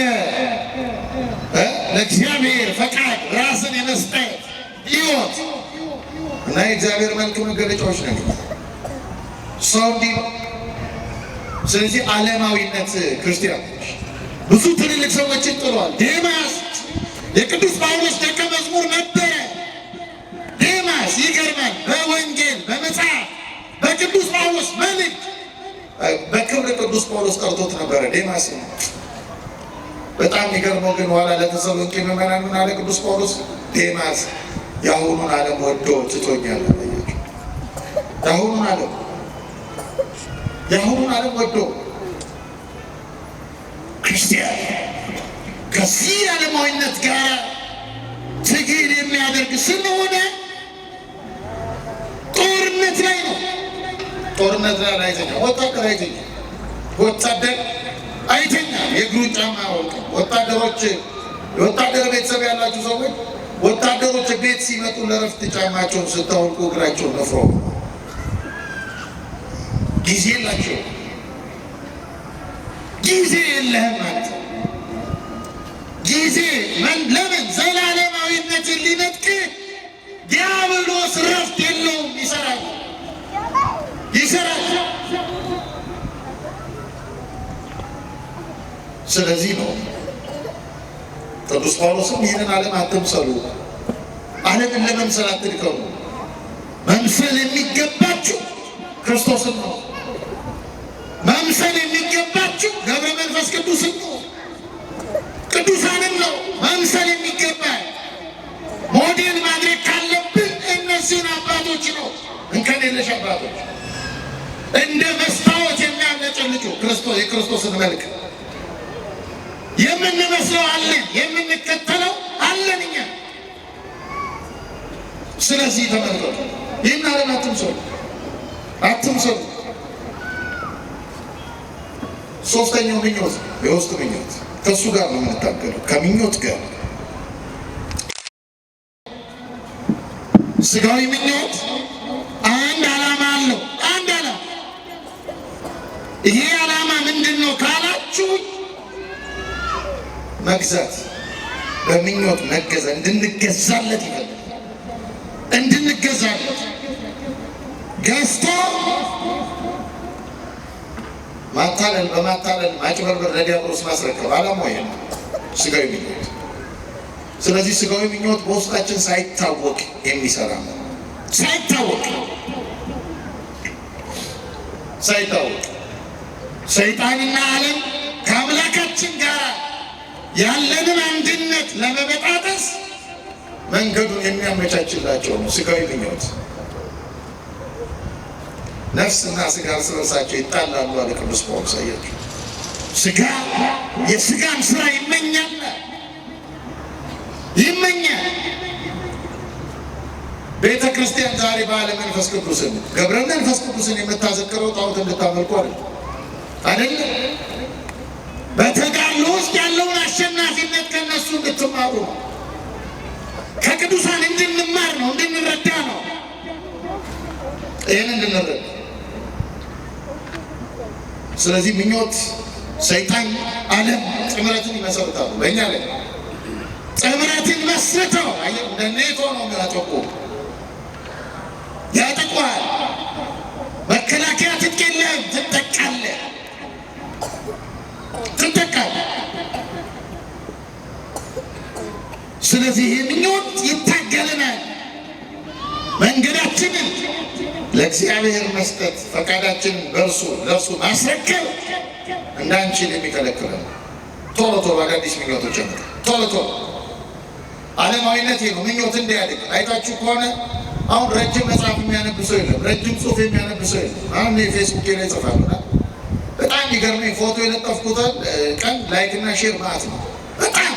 ለእግዚአብሔር ፈቃድ ራስን የመስጠት ሕይወት እና የእግዚአብሔር መልክ መገለጫዎች ነው ሰው እንዲህ ነው። ስለዚህ ዓለማዊነት ክርስቲያኖች ብዙ ትልልቅ ሰዎችን ጥሏል። ዴማስ የቅዱስ ጳውሎስ ደቀ መዝሙር ነበረ። ዴማስ ይገርማል። በወንጌል በመጽሐፍ በቅዱስ ጳውሎስ መልእክት በክብር ቅዱስ ጳውሎስ ጠርቶት ነበረ ዴማስ። በጣም የሚገርመው ግን ኋላ ለተሰሎንቄ ምዕመናን ምን አለ ቅዱስ ጳውሎስ? ዴማስ የአሁኑን ዓለም ወዶ ትቶኛል። የአሁኑን ዓለም ወዶ ክርስቲያን ከዚህ ዓለማዊነት ጋር ትግል የሚያደርግ ስለሆነ ጦርነት ላይ ነው። ጦርነት ላይ አይተኛም። ወታደር አይተኛም። ወታደር አይተኛም። የእግሩን ጫማ አያወልቅም። ወታደሮች የወታደር ቤተሰብ ያላችሁ ሰዎች ወታደሮች ቤት ሲመጡ ለረፍት ጫማቸውን ስታወልቁ እግራቸውን ነፍረው ጊዜ የላቸው። ጊዜ የለህም ማለት ጊዜ ለምን ዘላለማዊነትን ሊነጥቅ ዲያብሎስ ረፍት የለውም። ይሰራል። ስለዚህ ነው ቅዱስ ጳውሎስም ይህንን ዓለም አትምሰሉ፣ ዓለምን ለመምሰል አትድከሙ፣ መምሰል የሚገባችሁ ክርስቶስን ነው። መምሰል የሚገባችሁ ገብረ መንፈስ ቅዱስን ነው፣ ቅዱሳንን ነው መምሰል የሚገባ። ሞዴል ማድረግ ካለብን እነዚህን አባቶች ነው፣ እንከን የለሽ አባቶች እንደ መስታወት የሚያብለጨልጩ የክርስቶስን መልክ የምንመስለው አለን፣ የምንከተለው አለን እኛ። ስለዚህ ተመልከቱ፣ ይህን ዓለም አትምሰሉ። ሶስተኛው ምኞት የውስጥ ምኞት፣ ከእሱ ጋር ነው የምንታገለው፣ ከምኞት ጋር። ስጋዊ ምኞት አንድ ዓላማ አለው፣ አንድ ዓላማ። ይሄ ዓላማ ምንድን ነው ካላችሁ መግዛት፣ በምኞት መገዛት፣ እንድንገዛለት ይፈልጋል። እንድንገዛለት ገዝቶ ማታለል፣ በማታለል ማጭበርበር፣ ለዲያብሎስ ማስረከብ ዓላማው ይሄ ነው፣ ስጋዊ ምኞት። ስለዚህ ስጋዊ ምኞት በውስጣችን ሳይታወቅ የሚሰራ ነው። ሳይታወቅ ሰይጣንና ዓለም ከአምላካችን ጋር ያለንን አንድነት ለመበጣጠስ መንገዱን የሚያመቻችላቸው ነው ስጋዊ ምኞት። ነፍስና ስጋ እርስ በርሳቸው ይጣላሉ አለ ቅዱስ ጳውሎስ። አያችሁ፣ ስጋ የስጋን ስራ ይመኛል። ቤተ ክርስቲያን ዛሬ ባለ መንፈስ ቅዱስን ገብረ መንፈስ ቅዱስን የምታዘክረው ጣዖት እንድታመልኩ አይደል? በተጋድሎ ውስጥ ያለውን አሸናፊነት ከነሱ እንድትማሩ ነው። ከቅዱሳን እንድንማር ነው፣ እንድንረዳ ነው። ይህን እንድንረዳ። ስለዚህ ምኞት፣ ሰይጣን፣ ዓለም ጥምረትን ይመሰርታሉ። በእኛ ላይ ጥምረትን መስርተው እንደ ኔቶ ነው የሚያጠቁ። ያጠቋል። መከላከያ ትጥቅ የለህም፣ ትጠቃለህ። ስለዚህ ምኞት ይታገለናል። መንገዳችንን ለእግዚአብሔር መስጠት፣ ፈቃዳችንን ለእርሱ ማስረከብ እንዳንችል የሚከለክለን ቶሎ ቶሎ አዳዲስ ምኞቶች አሉ። ቶሎ ዓለማዊነት ነው ምኞት እንዲያድግ። አይታችሁ ከሆነ አሁን ረጅም መጽሐፍ የሚያነብ ሰው የለም፣ ረጅም ጽሑፍ የሚያነብ ሰው የለም። አሁን የፌስቡክ ላይ ጽፋሉ። በጣም የሚገርመኝ ፎቶ የለጠፍኩታል ቀን ላይክና ሼር ማለት ነው። በጣም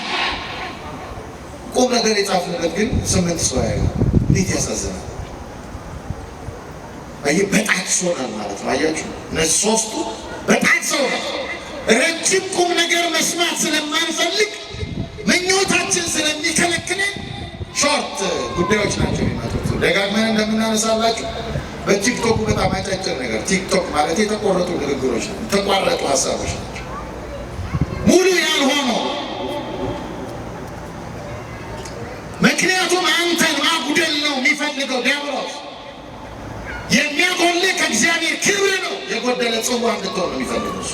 ቁም ነገር የጻፍንበት ግን 8 ሰው ያዩ። እንዴት ያሳዝናል! በጣም ሶናል ማለት ነው። አያችሁ፣ እነዚህ ሶስቱ በጣም ሰው ረጅም ቁም ነገር መስማት ስለማንፈልግ ምኞታችን ስለሚከለክለን ሾርት ጉዳዮች ናቸው የሚመጡት። ደጋግመን እንደምናነሳላችሁ በቲክቶክ በጣም አጫጭር ነገር፣ ቲክቶክ ማለት የተቆረጡ ንግግሮች ነው፣ የተቋረጡ ሀሳቦች ናቸው፣ ሙሉ ያልሆኑ። ምክንያቱም አንተን ማጉደል ነው የሚፈልገው ዲያብሎስ። የሚያጎልህ ከእግዚአብሔር ክብር ነው፣ የጎደለ ጽዋ እንድትሆን ነው የሚፈልገው እሱ።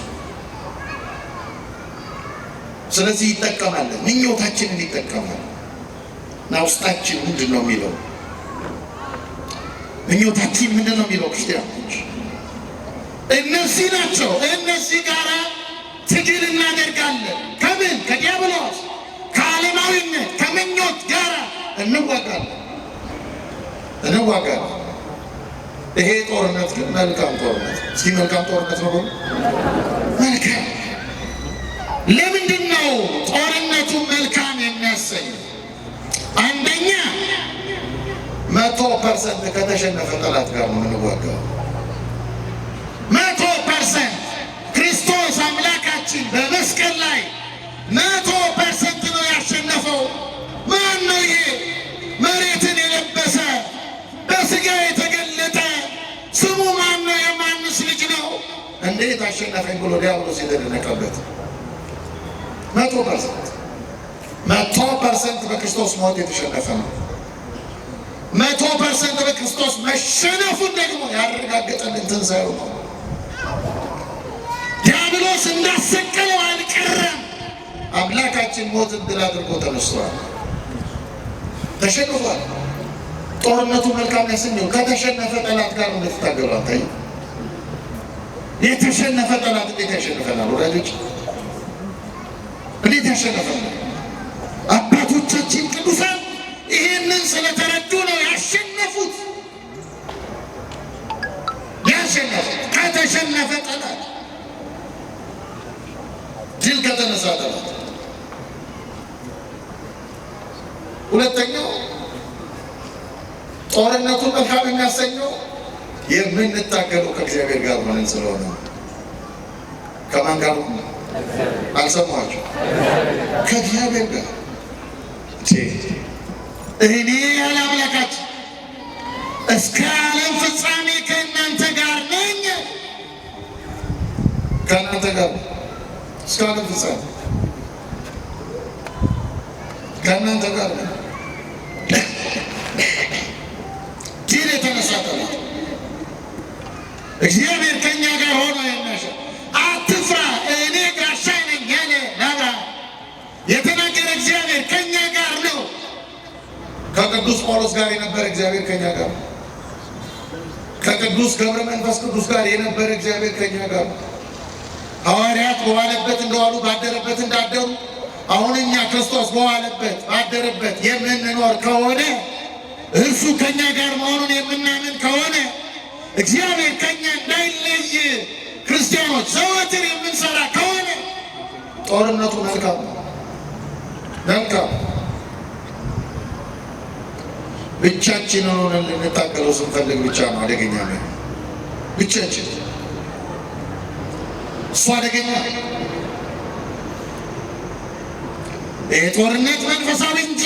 ስለዚህ ይጠቀማል፣ ምኞታችንን ይጠቀማል። እና ውስጣችን ምንድን ነው የሚለው? ምኞታችን ምንድን ነው የሚለው? ክርስቲያኖች እነዚህ ናቸው። እነዚህ ጋራ ትግል እናደርጋለን። ከምን? ከዲያብሎስ፣ ከዓለማዊነት፣ ከምኞት ጋራ እንዋጋለን። ይሄ ጦርነት ግን መልካም ጦርነት። እስኪ መልካም ጦርነት ነው ብሎ መልካም። ለምንድን ነው ጦርነቱ መልካም የሚያሰኝ? አንደኛ 100% ከተሸነፈ ጠላት ጋር ነው የምንዋጋው። 100% ክርስቶስ አምላካችን በመስቀል ላይ 100% ነው ያሸነፈው። ማን ነው ይሄ? መሬትን የለበሰ በስጋ የተገለጠ ስሙ ማን ነው? የማንስ ልጅ ነው? እንዴት አሸነፈኝ ብሎ ዲያብሎስ የተደነቀበት 100% በክርስቶስ ሞት የተሸነፈ ነው። 100% በክርስቶስ መሸነፉን ደግሞ ያረጋገጠልን ትንሣኤው ነው። ዲያብሎስ እንዳሰቀለው አልቀረም። አምላካችን ሞትን ድል አድርጎ ተነስቷል፣ ተሸንፏል። ጦርነቱ መልካም ያሰኘው ከተሸነፈ ጠላት ጋር ነው የምትታገሉ። አታይ የተሸነፈ ጠላት እንዴት ያሸንፈናል ወዳጆች? እንዴት ያሸንፈናል? አባቶቻችን ቅዱሳን ይህንን ስለተረዱ ነው ያሸነፉት። ከተሸነፈ ጠላት፣ ድል ከተነሳ ጠላት። ሁለተኛው ጦርነቱን መልካም የሚያሰኘው የምንታገለው ከእግዚአብሔር ጋር ሆነን ስለሆነ። ከማን ጋር? አልሰማችሁ? ከእግዚአብሔር ጋር። እኔ ያለ አምላካችን እስከ ዓለም ፍጻሜ ከእናንተ ጋር ነኝ። ከእናንተ ጋር እስከ ዓለም ፍጻሜ ከእናንተ ጋር ነኝ። ድል የተነሳ ጠላት እግዚአብሔር ከእኛ ጋር ሆኖ የሚያሸንፍ። አትፍራ እኔ ጋሻ ነኝ ያለ ለአብርሃም የተናገረ እግዚአብሔር ከእኛ ጋር ነው። ከቅዱስ ጳውሎስ ጋር የነበረ እግዚአብሔር ከእኛ ጋር ነው። ከቅዱስ ገብረ መንፈስ ቅዱስ ጋር የነበረ እግዚአብሔር ከእኛ ጋር ነው። ሐዋርያት በዋለበት እንደዋሉ ባደረበት እንዳደሩ አሁን እኛ ክርስቶስ በዋለበት ባደረበት የምንኖር ከሆነ እርሱ ከኛ ጋር መሆኑን የምናምን ከሆነ እግዚአብሔር ከኛ እንዳይለይ ክርስቲያኖች ዘወትር የምንሰራ ከሆነ ጦርነቱ መልካም ነው። መልካም ብቻችንን ሆነን ልንታገለው ስንፈልግ ብቻ ነው አደገኛ ነው። ብቻችን እሱ አደገኛ። ይህ ጦርነት መንፈሳዊ እንጂ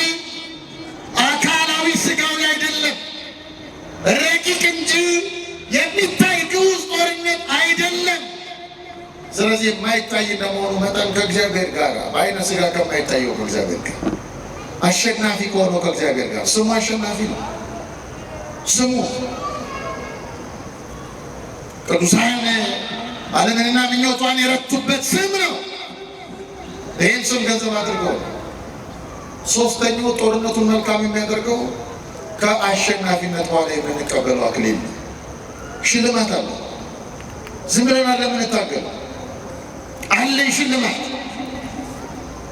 አካላዊ ስጋዊ አይደለም። ረቂቅ እንጂ የሚታይ ግዑዝ ጦርነት አይደለም። ስለዚህ የማይታይ እንደመሆኑ መጠን ከእግዚአብሔር ጋር በአይነ ስጋ ከማይታየው ከእግዚአብሔር ጋር አሸናፊ ከሆነው ከእግዚአብሔር ጋር ስሙ አሸናፊ ነው። ስሙ ቅዱሳን ዓለምንና ምኞቷን የረቱበት ስም ነው። ይህን ስም ገንዘብ አድርገው ሶስተኛው ጦርነቱን መልካም የሚያደርገው ከአሸናፊነት በኋላ የምንቀበለው አክሊል ነው። ሽልማት አለ። ዝም ብለን ለምንታገል አለን ሽልማት።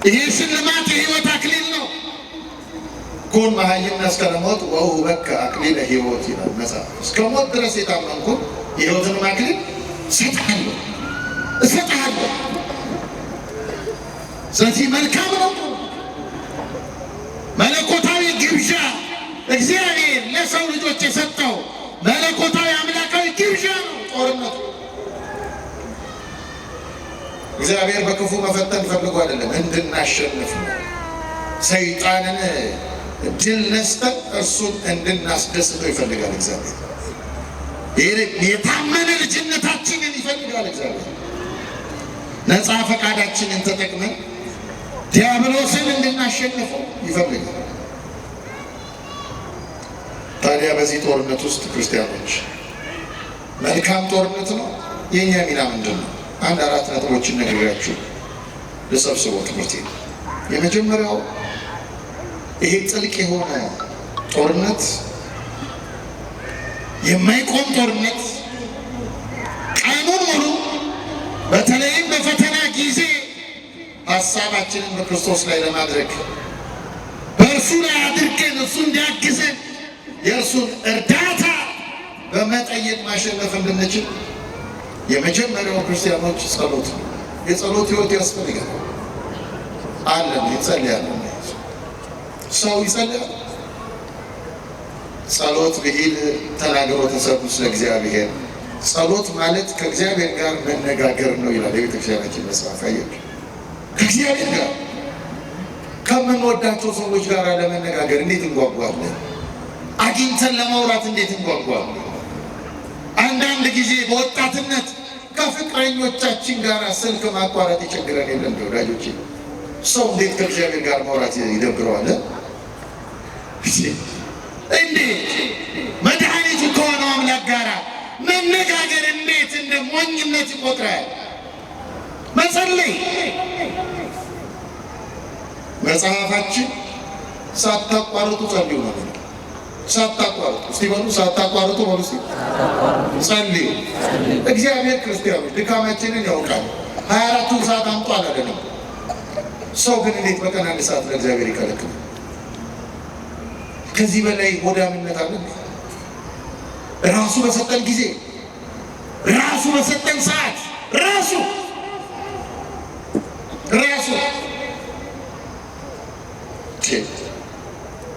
ይህ ሽልማት የህይወት አክሊል ነው። ኩን መሃይምነ እስከ ለሞት ወውህበከ አክሊለ ሕይወት ይላል መጽሐፍ። እስከ ሞት ድረስ የታመንኩን የሕይወትን አክሊል እሰጥሃለሁ። ስለዚህ መልካም ነው። መለኮታዊ ግብዣ እግዚአብሔር ለሰው ልጆች የሰጠው መለኮታዊ አምላካዊ ግብዣ ነው ጦርነቱ። እግዚአብሔር በክፉ መፈተን ፈልጎ አይደለም፣ እንድናሸንፍ ነው። ሰይጣንን ድል ነስተን እርሱን እንድናስደስተው ይፈልጋል እግዚአብሔር። የታመነ ልጅነታችንን ይፈልጋል እግዚአብሔር። ነፃ ፈቃዳችንን ተጠቅመን ዲያብሎስን እንድናሸንፈው ይፈልጋል። ታዲያ በዚህ ጦርነት ውስጥ ክርስቲያኖች መልካም ጦርነት ነው። የእኛ ሚና ምንድን ነው? አንድ 4 ነጥቦችን ነግሬያችሁ ልሰብስበው ትምህርቴ። የመጀመሪያው ይሄ ጥልቅ የሆነ ጦርነት፣ የማይቆም ጦርነት፣ ቀኑን ሙሉ በተለይም በፈተና ጊዜ ሀሳባችንን በክርስቶስ ላይ ለማድረግ በእርሱ ላይ አድርገን እርሱ እንዲያግዘን የእርሱን እርዳታ በመጠየቅ ማሸነፍ እንድንችል የመጀመሪያው ክርስቲያኖች ጸሎት ነው። የጸሎት ሕይወት ያስፈልጋል። አለን ይጸልያለን። ሰው ይጸልያል። ጸሎት ብሂል ተናግሮ ተሰብኩ ስለ እግዚአብሔር። ጸሎት ማለት ከእግዚአብሔር ጋር መነጋገር ነው ይላል የቤተክርስቲያናችን መጽሐፍ። አያችሁ፣ ከእግዚአብሔር ጋር ከምንወዳቸው ሰዎች ጋር ለመነጋገር እንዴት እንጓጓለን! አግኝተን ለማውራት እንዴት እንጓጓለን! አንዳንድ ጊዜ በወጣትነት ከፍቅረኞቻችን ጋር ስልክ ማቋረጥ ይቸግረን የለም ወዳጆቼ? ሰው እንዴት ከእግዚአብሔር ጋር ማውራት ይደብረዋል? እንዴት መድኃኒቱ ከሆነው አምላክ ጋር መነጋገር እንዴት እንደ ሞኝነት ይቆጥራል? መጸለይ መጽሐፋችን ሳታቋርጡ ጸልዩ ነው። ሳታቋርጡ እስቲ በሉ፣ ሳታቋርጡ በሉ እስቲ ጸልዩ። እግዚአብሔር ክርስቲያኖች ድካማችንን ያውቃል። 24ቱን ሰዓት አምጡ አላለንም። ሰው ግን እንዴት በቀን 1 ሰዓት ለእግዚአብሔር ይከለክላል? ከዚህ በላይ ሆዳምነት አለ? ራሱ በሰጠን ጊዜ፣ ራሱ በሰጠን ሰዓት፣ ራሱ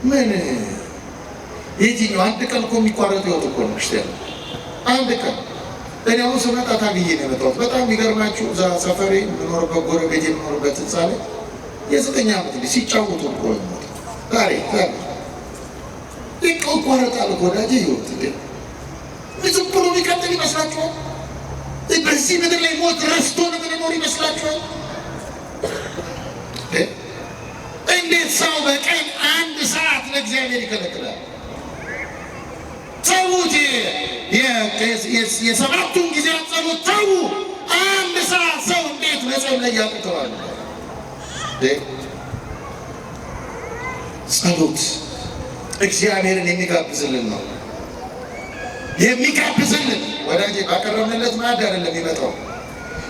ምን የትኛው አንድ ቀን እኮ የሚቋረጥ ህይወት እኮ ነው ክርስቲያን። አንድ ቀን እኔ አሁን ስመጣ ታግዬ ነው የመጣሁት። በጣም የሚገርማችሁ እዛ ሰፈሬ የምኖርበት ጎረቤት የምኖርበት ህንፃ ላይ የ9 ዓመት ልጅ ሲጫወቱ እኮ ነው ዛሬ ይቋረጣል እኮ ወዳጄ ህይወት። ዝም ብሎ የሚቀጥል ይመስላችኋል? በዚህ ምድር ላይ ሞት ረስቶን የምንኖር ይመስላችኋል? እንዴት ሰው በቀን 1 ሰዓት ለእግዚአብሔር ይከለክላል? ተዉት። የ7ቱን ጊዜያት ጸሎት ተዉ። 1 ሰዓት ሰው እንዴት መጸለይ ያቅተዋል? ጸሎት እግዚአብሔርን የሚጋብዝልን ነው። የሚጋብዝልን ወዳጄ ባቀረብንለት ማዕድ አይደለም የሚመጣው።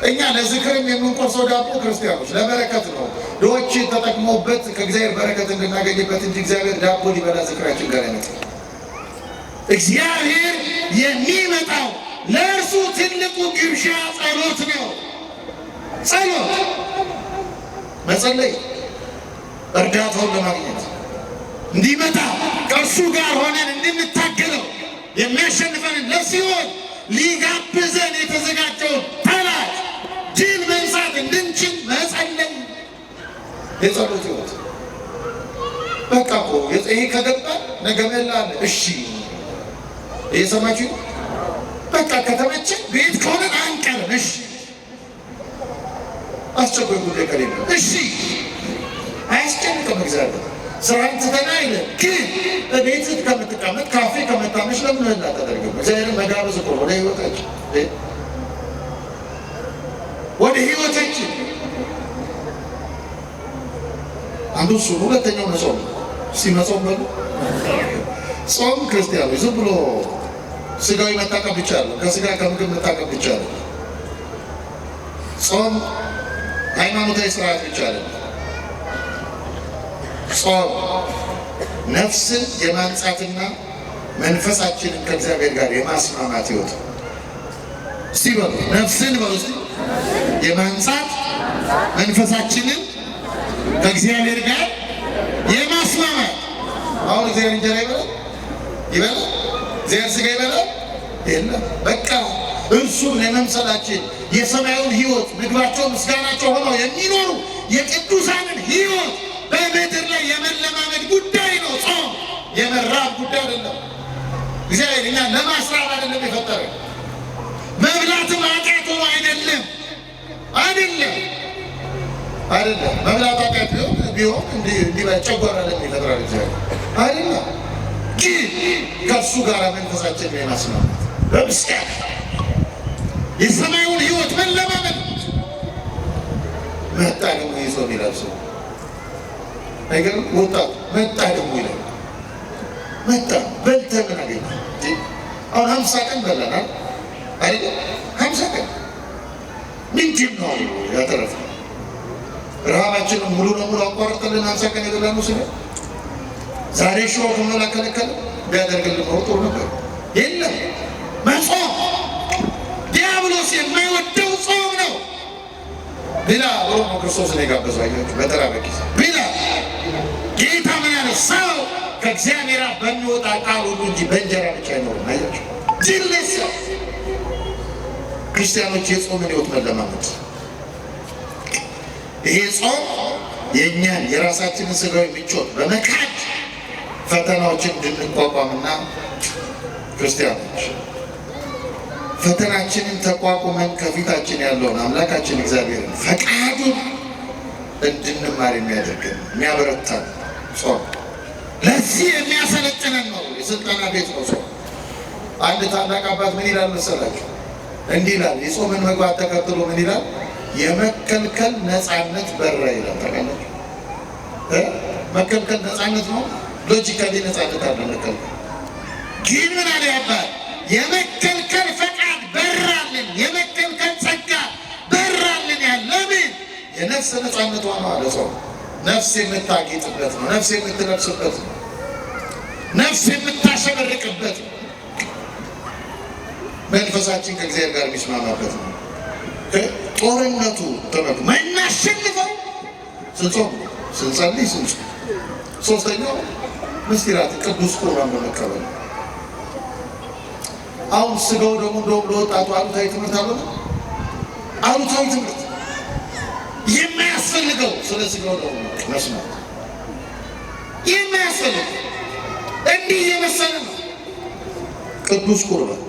እኛ ለዝክርም የምንቆርሰው ዳቦ ክርስቲያኖች ለበረከት ነው። ድሆች ተጠቅመውበት ከእግዚአብሔር በረከት እንድናገኝበት እንጂ እግዚአብሔር ዳቦ ሊበላ ዝክራችን ጋር አይመጣም። እግዚአብሔር የሚመጣው ለእርሱ ትልቁ ግብዣ ጸሎት ነው። ጸሎት መጸለይ እርዳታውን ለማግኘት እንዲመጣ ከእርሱ ጋር ሆነን እንድንታገለው የሚያሸንፈንን ለሲኦል ሊጋብዘን የተዘጋጀውን ጠላት ድል መንሳት እንድንችል መጸለይ የጸሎት ሕይወት። በቃ እኮ ይሄ ከገባ ነገ መላለ እሺ እየሰማችሁ በቃ ከተመቸን ቤት ከሆነን አንቀርም። እሺ አስቸኳይ ጉዳይ ከሌለ እሺ አያስጨንቅም። እግዚአብሔር ስራን ትተና አይልም። ግን በቤት ከምትቀመጥ ካፌ ከመታመሽ ለምን መላ ተደርገም? እግዚአብሔርን መጋበዝ እኮ ወደ ህይወታችን ወደ ህይወታችን አንዱ እሱ። ሁለተኛው መጾም ሲመጾም በሉ ጾም ክርስቲያኖች ዝም ብሎ ስጋዊ መታቀብ ብቻ አለ። ከስጋ ከምግብ መታቀብ ብቻ አለ። ጾም ሃይማኖታዊ ስርዓት ብቻ አለ። ጾም ነፍስን የማንጻትና መንፈሳችንን ከእግዚአብሔር ጋር የማስማማት ህይወት። እስቲ በሉ ነፍስን በሉ እስቲ የማንጻት መንፈሳችንን ከእግዚአብሔር ጋር የማስማማት። አሁን እግዚአብሔር እንጀራ ይበላል? እግዚአብሔር ስጋ ይበላል? የለም። በቃ እርሱን የመምሰላችን የሰማዩን ህይወት ምግባቸው ምስጋናቸው ሆነው የሚኖሩ የቅዱሳንን ህይወት በምድር ላይ የመለማመድ ጉዳይ ነው። ጾም የመራብ ጉዳይ አይደለም። እግዚአብሔር እኛ ለማስራብ አይደለም የፈጠረ። መብላትም ኃጢአት ሆኖ አይደለም መብላት ኃጢአት ቢሆን እንዲህ ጨጓራ ለሚፈጥራል እግዚአብሔር አይደለም። ግን ከእሱ ጋር መንፈሳችን የማስማማት በምስጋና የሰማዩን ህይወት መለማመድ። መጣ ደግሞ ይዞ የሚለብሰው ነገር ወጣቱ መጣ ደግሞ ይላል። መጣ በልተህ ምን አገኘ? አሁን 50 ቀን በላናል አይደል? 50 ቀን ምንድን ነው ያተረፈው? ረሃባችንን ሙሉ ለሙሉ አቋርጠልን 50 ቀን የበላነው ስለ ዛሬ ሾው ከመላ ከለከለ ቢያደርግልን ኖሮ ጥሩ ነበር። የለም መጾም ዲያብሎስ የማይወደው ጾም ነው። ብላ ብሎ ክርስቶስ ነው የጋበዘው። አያችሁ በተራበ ጊዜ ብላ። ጌታ ምን ያለ ሰው ከእግዚአብሔር በሚወጣ ቃል ሁሉ እንጂ በእንጀራ ብቻ አይኖርም። አያችሁ ጅልስ ክርስቲያኖች የጾምን ህይወት መለማመድ። ይሄ ጾም የእኛን የራሳችንን ስጋዊ ምቾት በመካድ ፈተናዎችን እንድንቋቋምና ክርስቲያኖች ፈተናችንን ተቋቁመን ከፊታችን ያለውን አምላካችን እግዚአብሔርን ፈቃዱን እንድንማር የሚያደርገን የሚያበረታን ጾም፣ ለዚህ የሚያሰለጥነን ነው። የስልጠና ቤት ነው ጾም። አንድ ታላቅ አባት ምን ይላል መሰላችሁ? እንዲህ ይላል። የጾምን መግባት ተከትሎ ምን ይላል? የመከልከል ነፃነት በራ ይላል። ታውቃላችሁ? መከልከል ነፃነት ነው። ሎጂካሊ ነፃነት አለ መከልከል። ግን ምን አለ አባት? የመከልከል ፈቃድ በራልን፣ የመከልከል ጸጋ በራልን። ያለምን የነፍስ ነፃነት ሆኖ አለ ጾም። ነፍስ የምታጌጥበት ነው። ነፍስ የምትለብስበት ነው። ነፍስ የምታሸበርቅበት ነው። መንፈሳችን ከእግዚአብሔር ጋር የሚስማማበት ነው። ጦርነቱ ተመልከቱ። የምናሸንፈው ስንጾም፣ ስንጸልይ፣ ስንጾም። ሶስተኛው ምስጢራት ቅዱስ ቁርባን በመቀበል። አሁን ስጋው ደግሞ እንደውም ለወጣቱ አሉታዊ ትምህርት አለ። አሉታዊ ትምህርት የማያስፈልገው ስለ ስጋው ደግሞ መስማት የማያስፈልገው እንዲህ የመሰለ ነው ቅዱስ ቁርባን።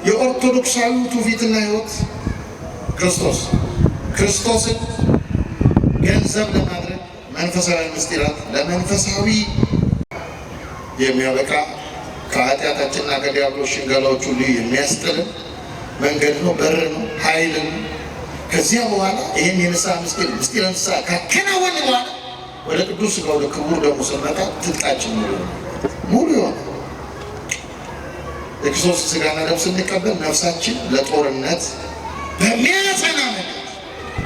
የኦርቶዶክሳዊ ትውፊትና ሕይወት ክርስቶስን ገንዘብ ለማድረግ መንፈሳዊ ምስጢራት ለመንፈሳዊ የሚያበቃ ከኃጢአታችንና ከዲያብሎስ ሽንገላዎች ሁሉ የሚያስጥልን መንገድ ነው፣ በር ነው፣ ኃይል ነው። ከዚያ በኋላ ይህን የንስሐ ምስጢረ ንስሐ ካከናወን በኋላ ወደ ቅዱስ ሥጋው ወደ ክቡር ደሙ ስንመጣ ትጥቃችን ሙሉ የሆነ የክርስቶስ ሥጋና ደም ስንቀበል ነፍሳችን ለጦርነት በሚያጸና መንገድ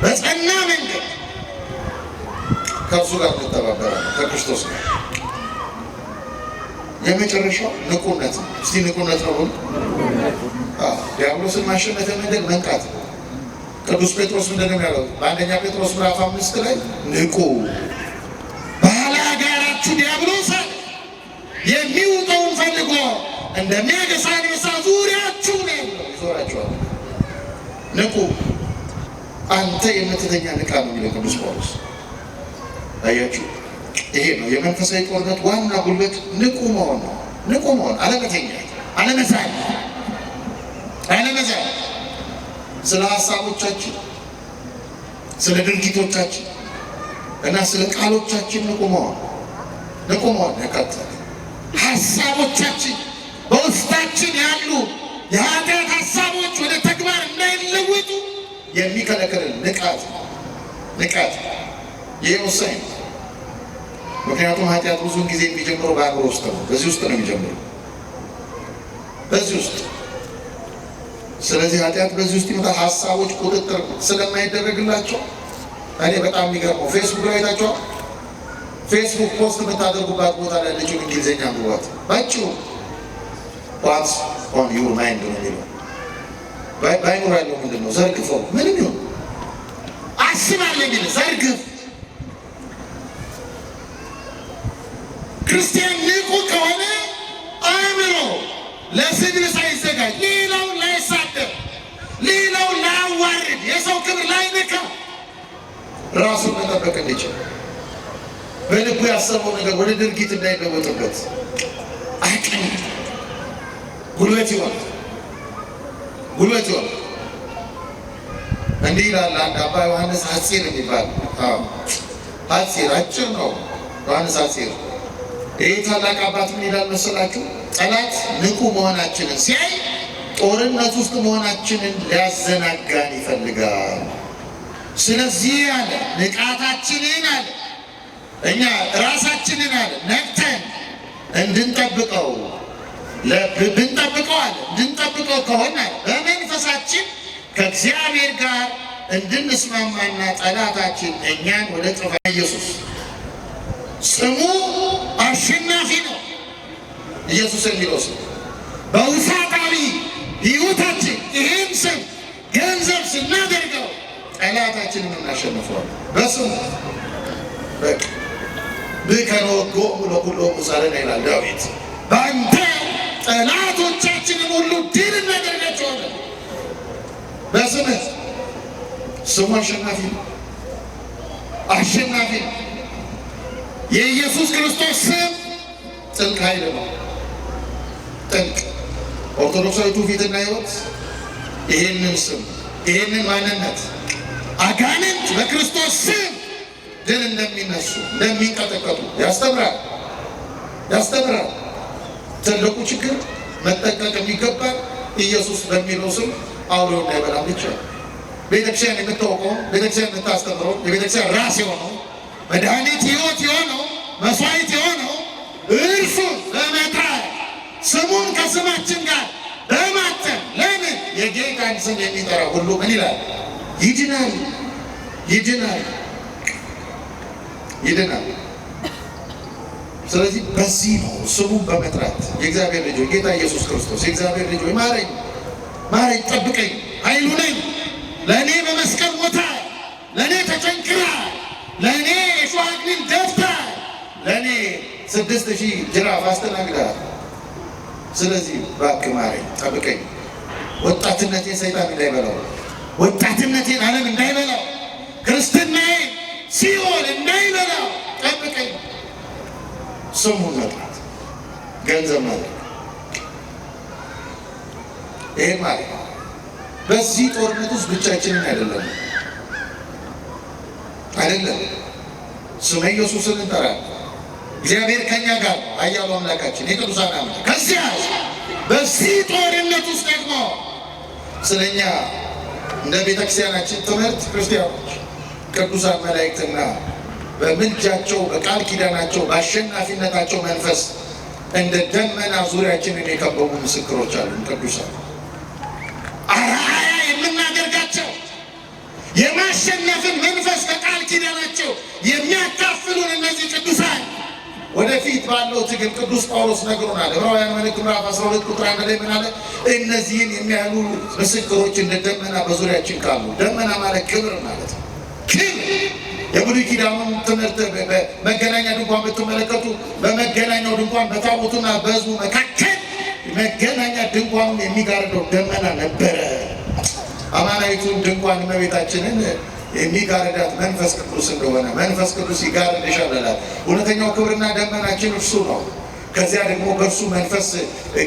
በጸና መንገድ ከእርሱ ጋር እንተባበራለን ከክርስቶስ ጋር። የመጨረሻው ንቁነት ነው። እስቲ ንቁነት ነው ሁሉ ዲያብሎስን ማሸነፍ መንገድ መንቃት ነው። ቅዱስ ጴጥሮስ ምንድን ነው ያለው? በአንደኛ ጴጥሮስ ምዕራፍ 5 ላይ ንቁ ባላጋራችሁ ዲያብሎስ የሚውጠውን ፈልጎ እንደሚያገሳ አንበሳ ዙሪያችሁን ይዞራችኋል። ንቁ አንተ የምትተኛ ንቃ ነው የሚለው ቅዱስ ጳውሎስ። አያችሁ፣ ይሄ ነው የመንፈሳዊ ጦርነት ዋና ጉልበት፣ ንቁ መሆን ነው። ንቁ መሆን፣ አለመተኛት፣ አለመዛል። ስለ ሀሳቦቻችን፣ ስለ ድርጊቶቻችን እና ስለ ቃሎቻችን ንቁ መሆን ያካትታል። ሀሳቦቻችን በውስጣችን ያሉ የኃጢአት ሀሳቦች ወደ ተግባር እንዳይለወጡ የሚከለክልን ንቃት። ይህ ወሳኝ ነው። ምክንያቱም ኃጢአት ብዙውን ጊዜ የሚጀምረው በአእምሮ ውስጥ ነው። በዚህ ውስጥ ነው የሚጀምረው፣ በዚህ ውስጥ። ስለዚህ ኃጢአት በዚህ ውስጥ ይመጣ። ሀሳቦች ቁጥጥር ስለማይደረግላቸው እኔ በጣም የሚገርመው ፌስቡክ ላይ አይታችኋል። ፌስቡክ ፖስት የምታደርጉባት ቦታ ላይ ያለችውን እንግሊዝኛ አንብቧት። ባጭሩ ዋትስ ኦን ዩር ማይንድ ነው የሚለው። ባይኖር ያለው ምንድን ነው? ዘርግፈው ምንም ይሁን አስባለሁ የሚል ዘርግፍ። ክርስቲያን ንቁ ከሆነ አእምሮ ለስድብ ሳይዘጋጅ፣ ሌላውን ላይሳደብ፣ ሌላውን ላያዋርድ፣ የሰው ክብር ላይነካ ራሱን መጠበቅ እንዲችል በልቡ ያሰበው ነገር ወደ ድርጊት እንዳይለወጥበት አቅም ጉልበት ይሆናል። እንዲህ ይላል አንድ አባ ዮሐንስ ሐጺር የሚባል ሐጺር አጭር ነው። ዮሐንስ ሐጺር ይህ ታላቅ አባት ምን ይላል መሰላችሁ? ጠላት ንቁ መሆናችንን ሲያይ ጦርነት ውስጥ መሆናችንን ሊያዘናጋን ይፈልጋል። ስለዚህ አለ ንቃታችንን አለ እኛ ራሳችንን አለ ነቅተን እንድንጠብቀው እንድንጠብቀው ከሆነ በመንፈሳችን ከእግዚአብሔር ጋር እንድንስማማና ጠላታችን እኛን ወደ ጥፋት ኢየሱስ ስሙ አሸናፊ ነው። ኢየሱስ የሚለው ስም በውሳጣዊ ሕይወታችን ይህን ስም ገንዘብ ስናደርገው ጠላታችንን እናሸንፈዋለን በስሙ። ብከነወጎሙ ለኵሎሙ ጸርነ ይላል ዳዊት። በአንተ ጠላቶቻችንን ሁሉ ድል እናደርጋቸዋለን በስምህ። ስሙ አሸናፊ ነው። የኢየሱስ ክርስቶስ ስም ጥልቅ ኃይል ነው። ጥልቅ ኦርቶዶክሳዊ ትውፊትና ሕይወት ይህንን ስም ይህንን ማንነት አጋንንት በክርስቶስ ስም ድል እንደሚነሱ እንደሚንቀጠቀጡ ያስተምራል። ትልቁ ችግር መጠንቀቅ የሚገባል ኢየሱስ በሚለው ስም አውሬው እንዳይበላ ብቻ። ቤተክርስቲያን የምታውቀው ቤተክርስቲያን የምታስተምረው የቤተክርስቲያን ራስ የሆነው መድኃኒት ሕይወት የሆነው መስዋዕት የሆነው እርሱን በመጣል ስሙን ከስማችን ጋር በማተም ለምን የጌታን ስም የሚጠራ ሁሉ ምን ይላል? ይድናል። ስለዚህ በዚህ ነው ስሙን በመጥራት የእግዚአብሔር ልጅ ጌታ ኢየሱስ ክርስቶስ የእግዚአብሔር ልጅ ማረኝ፣ ጠብቀኝ፣ ኃይሉ ነኝ፣ ለእኔ በመስቀል ሞታ፣ ለእኔ ተቸንክራ፣ ለእኔ የሾህ አክሊል ደፍታ፣ ለእኔ 6000 ጅራፍ አስተናግዳ። ስለዚህ እባክህ ማረኝ፣ ጠብቀኝ፣ ወጣትነቴን ሰይጣን እንዳይበላው፣ ወጣትነቴን ዓለም እንዳይበላው፣ ክርስትናዬን ሲኦል እንዳይበላው ጠብቀኝ። ስሙን መጥራት ገንዘብ ማለት ይሄ ማለት በዚህ ጦርነት ውስጥ ብቻችንን አይደለም። ስመ ኢየሱስን እንጠራለን። እግዚአብሔር ከኛ ጋር ኃያሉ አምላካችን የቅዱሳን አምላክ። ከዚያ በዚህ ጦርነት ውስጥ ደግሞ ስለኛ እንደ ቤተክርስቲያናችን ትምህርት ክርስቲያኖች ቅዱሳን መላእክትና በምልጃቸው በቃል ኪዳናቸው በአሸናፊነታቸው መንፈስ እንደ ደመና ዙሪያችንን የከበቡ ምስክሮች አሉ። ቅዱሳን አርአያ የምናደርጋቸው የማሸነፍን መንፈስ ከቃል ኪዳናቸው የሚያካፍሉን እነዚህ ቅዱሳን ወደፊት ባለው ትግል ቅዱስ ጳውሎስ ነግሮናል። ዕብራውያን መልእክት ምዕራፍ 12 ቁጥር 1 ላይ ምን አለ? እነዚህን የሚያህሉ ምስክሮች እንደ ደመና በዙሪያችን ካሉ። ደመና ማለት ክብር ማለት ነው። ክብር የብሉይ ኪዳኑን ትምህርት በመገናኛ ድንኳን ብትመለከቱ በመገናኛው ድንኳን በታቦቱና በሕዝቡ መካከል መገናኛ ድንኳኑን የሚጋርደው ደመና ነበረ። አማናዊቱን ድንኳን እመቤታችንን የሚጋርዳት መንፈስ ቅዱስ እንደሆነ መንፈስ ቅዱስ ይጋርድሻል አላት። እውነተኛው ክብርና ደመናችን እርሱ ነው። ከዚያ ደግሞ በእርሱ መንፈስ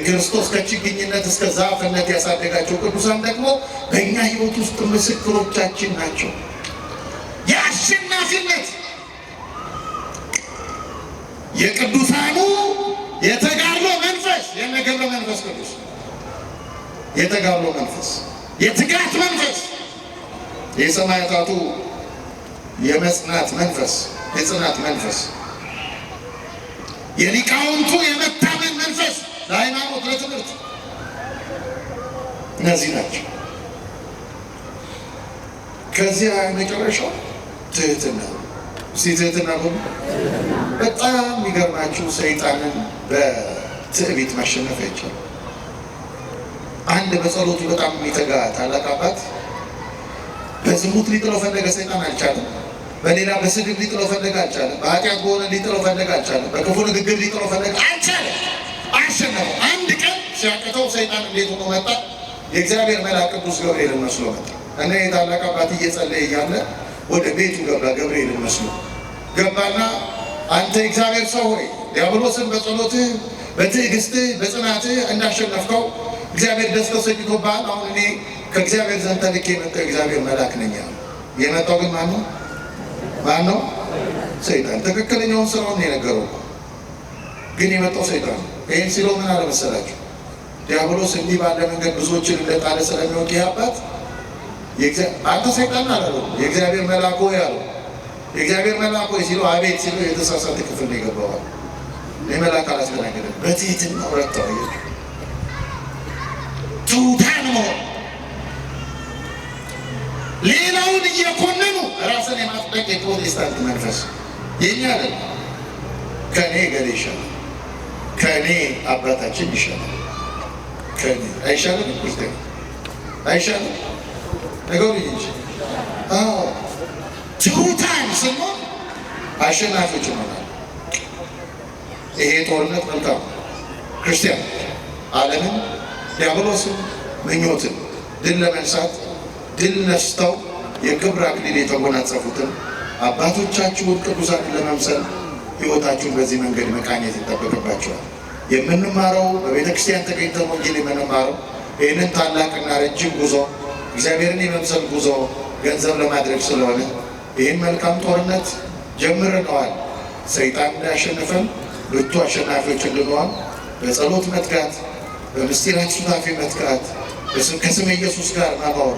ክርስቶስ ከችግኝነት እስከ ዛፍነት ያሳደጋቸው ቅዱሳን ደግሞ በእኛ ሕይወት ውስጥ ምስክሮቻችን ናቸው። የአሸናፊነት የቅዱሳኑ የተጋድሎ መንፈስ የነገብረ መንፈስ ቅዱስ የተጋድሎ መንፈስ የትጋት መንፈስ የሰማዕታቱ የመጽናት መንፈስ የጽናት መንፈስ የሊቃውንቱ የመታመን መንፈስ ለሃይማኖት ለትምህርት እነዚህ ናቸው። ከዚያ መጨረሻው ትህትና። እስቲ ትህትና ሁሉ በጣም የሚገርማችሁ ሰይጣንን በትዕቢት ማሸነፍ አይቻልም። አንድ በጸሎቱ በጣም የሚተጋ ታላቅ አባት በዝሙት ሊጥለው ፈለገ፣ ሰይጣን አልቻለም። በሌላ በስድብ ሊጥለው ፈለገ፣ አልቻለም። በኃጢአት በሆነ ሊጥለው ፈለገ፣ አልቻለም። በክፉ ንግግር ሊጥለው ፈለገ፣ አልቻለም። አሸነፈው። አንድ ቀን ሲያቅተው ሰይጣን እንዴት ሆኖ መጣ? የእግዚአብሔር መልአክ ቅዱስ ገብርኤልን መስሎ መጣ እና የታላቅ አባት እየጸለየ እያለ ወደ ቤቱ ገባ። ገብርኤልን መስሎ ገባና አንተ እግዚአብሔር ሰው ሆይ ዲያብሎስን በጸሎትህ በትዕግስትህ በጽናትህ እንዳሸነፍከው እግዚአብሔር ደስ ተሰኝቶብሃል። አሁን እኔ ከእግዚአብሔር ዘንድ ተልኬ የመጣው እግዚአብሔር መልአክ ነኝ። የመጣው ግን ማን ነው? ማን ነው? ሰይጣን። ትክክለኛውን ስራውን ነው የነገረው፣ ግን የመጣው ሰይጣን ነው። ይህን ሲለው ምን አለ መሰላችሁ? ዲያብሎስ እንዲህ ባለ መንገድ ብዙዎችን እንደጣለ ስለሚወቅ ይህ አባት አንተ ሰይጣን አላለው፣ የእግዚአብሔር መልአክ ሆይ አለው። የእግዚአብሔር መልአክ ሆይ ሲለው አቤት ሲለው የተሳሳተ ክፍል ነው የገባዋል። የመልአክ አላስተናገደም። በትህትና ረታው። ትሑታን መሆን ሌላውን እየኮነኑ ራስን የማጥበቅ የፕሮቴስታንት መንፈስ የኛ አይደል። ከኔ ገሌ ይሻላል፣ ከኔ አባታችን ይሻላል፣ ከኔ አይሻልም? ክርስቲያን አይሻልም? ነገሩ እንጂ ትሑታን ስንሆን አሸናፊዎች ይሆናል። ይሄ ጦርነት መልካም ክርስቲያን ዓለምን ዲያብሎስን ምኞትን ድል ለመንሳት ድል ነስተው የክብር አክሊል የተጎናጸፉትን አባቶቻችሁን ቅዱሳንን ለመምሰል ሕይወታችሁን በዚህ መንገድ መቃኘት ይጠበቅባቸዋል። የምንማረው በቤተ ክርስቲያን ተገኝተን ወንጌል የምንማረው ይህንን ታላቅና ረጅም ጉዞ እግዚአብሔርን የመምሰል ጉዞ ገንዘብ ለማድረግ ስለሆነ ይህን መልካም ጦርነት ጀምረነዋል። ሰይጣን እንዳያሸንፈን ብርቱ አሸናፊዎች እንድንሆን በጸሎት መትጋት፣ በምስጢራት ሱታፌ መትጋት፣ ከስመ ኢየሱስ ጋር መኖር፣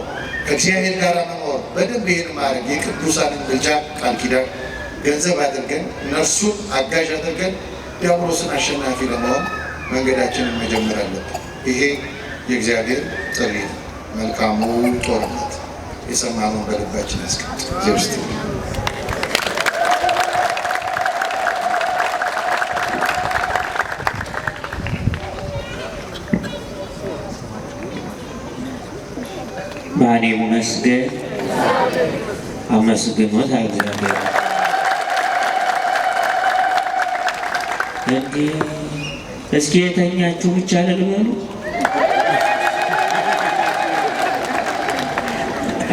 ከእግዚአብሔር ጋር መኖር፣ በደንብ ይህን ማድረግ የቅዱሳንን ምልጃ ቃል ኪዳን ገንዘብ አድርገን እነርሱን አጋዥ አድርገን ዲያብሎስን አሸናፊ ለመሆን መንገዳችንን መጀመር አለብን። ይሄ የእግዚአብሔር ጥሪ ነው። መልካሙ ጦርነት የሰማነውን በልባችን ያስቀምጥ። ዘውስት ማን ይመስገን? አመስግኖት እግዚአብሔር። እንዲህ እስኪ የተኛችሁ ብቻ ልበሉ።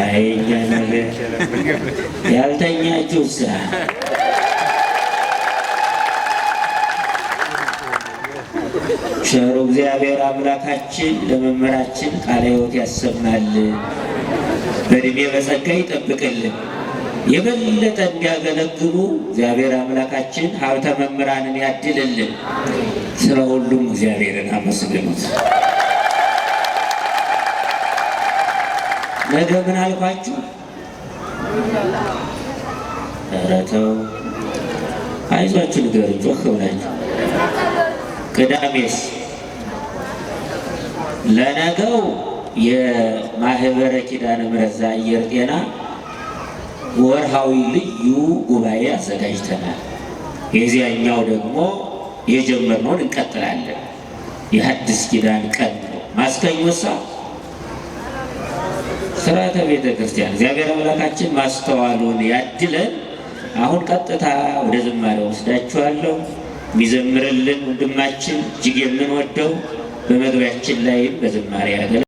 አይኛ ነገር ያልተኛችሁ እዛ ቸሩ እግዚአብሔር አምላካችን ለመምህራችን ቃለ ሕይወት ያሰማል፣ በዕድሜ በጸጋ ይጠብቅልን፣ የበለጠ እንዲያገለግሉ እግዚአብሔር አምላካችን ሀብተ መምህራንን ያድልልን። ስለ ሁሉም እግዚአብሔርን አመስግኑት። ነገ ምን አልኳችሁ? ኧረ ተው አይዟችሁ፣ ንገሩኝ ጮክ ብላችሁ። ቅዳሜስ ለነገው የማህበረ ኪዳነ ምሕረት ዘአየር ጤና ወርሃዊ ልዩ ጉባኤ አዘጋጅተናል። የዚያኛው ደግሞ የጀመርነውን እንቀጥላለን። የሐዲስ ኪዳን ቀን ነው። ማስከኞሳ ስርዓተ ቤተ ክርስቲያን እግዚአብሔር አምላካችን ማስተዋሉን ያድለን። አሁን ቀጥታ ወደ ዝማሬ ወስዳችኋለሁ። የሚዘምርልን ወንድማችን እጅግ የምንወደው በመግቢያችን ላይ በዝማሬ ያገለ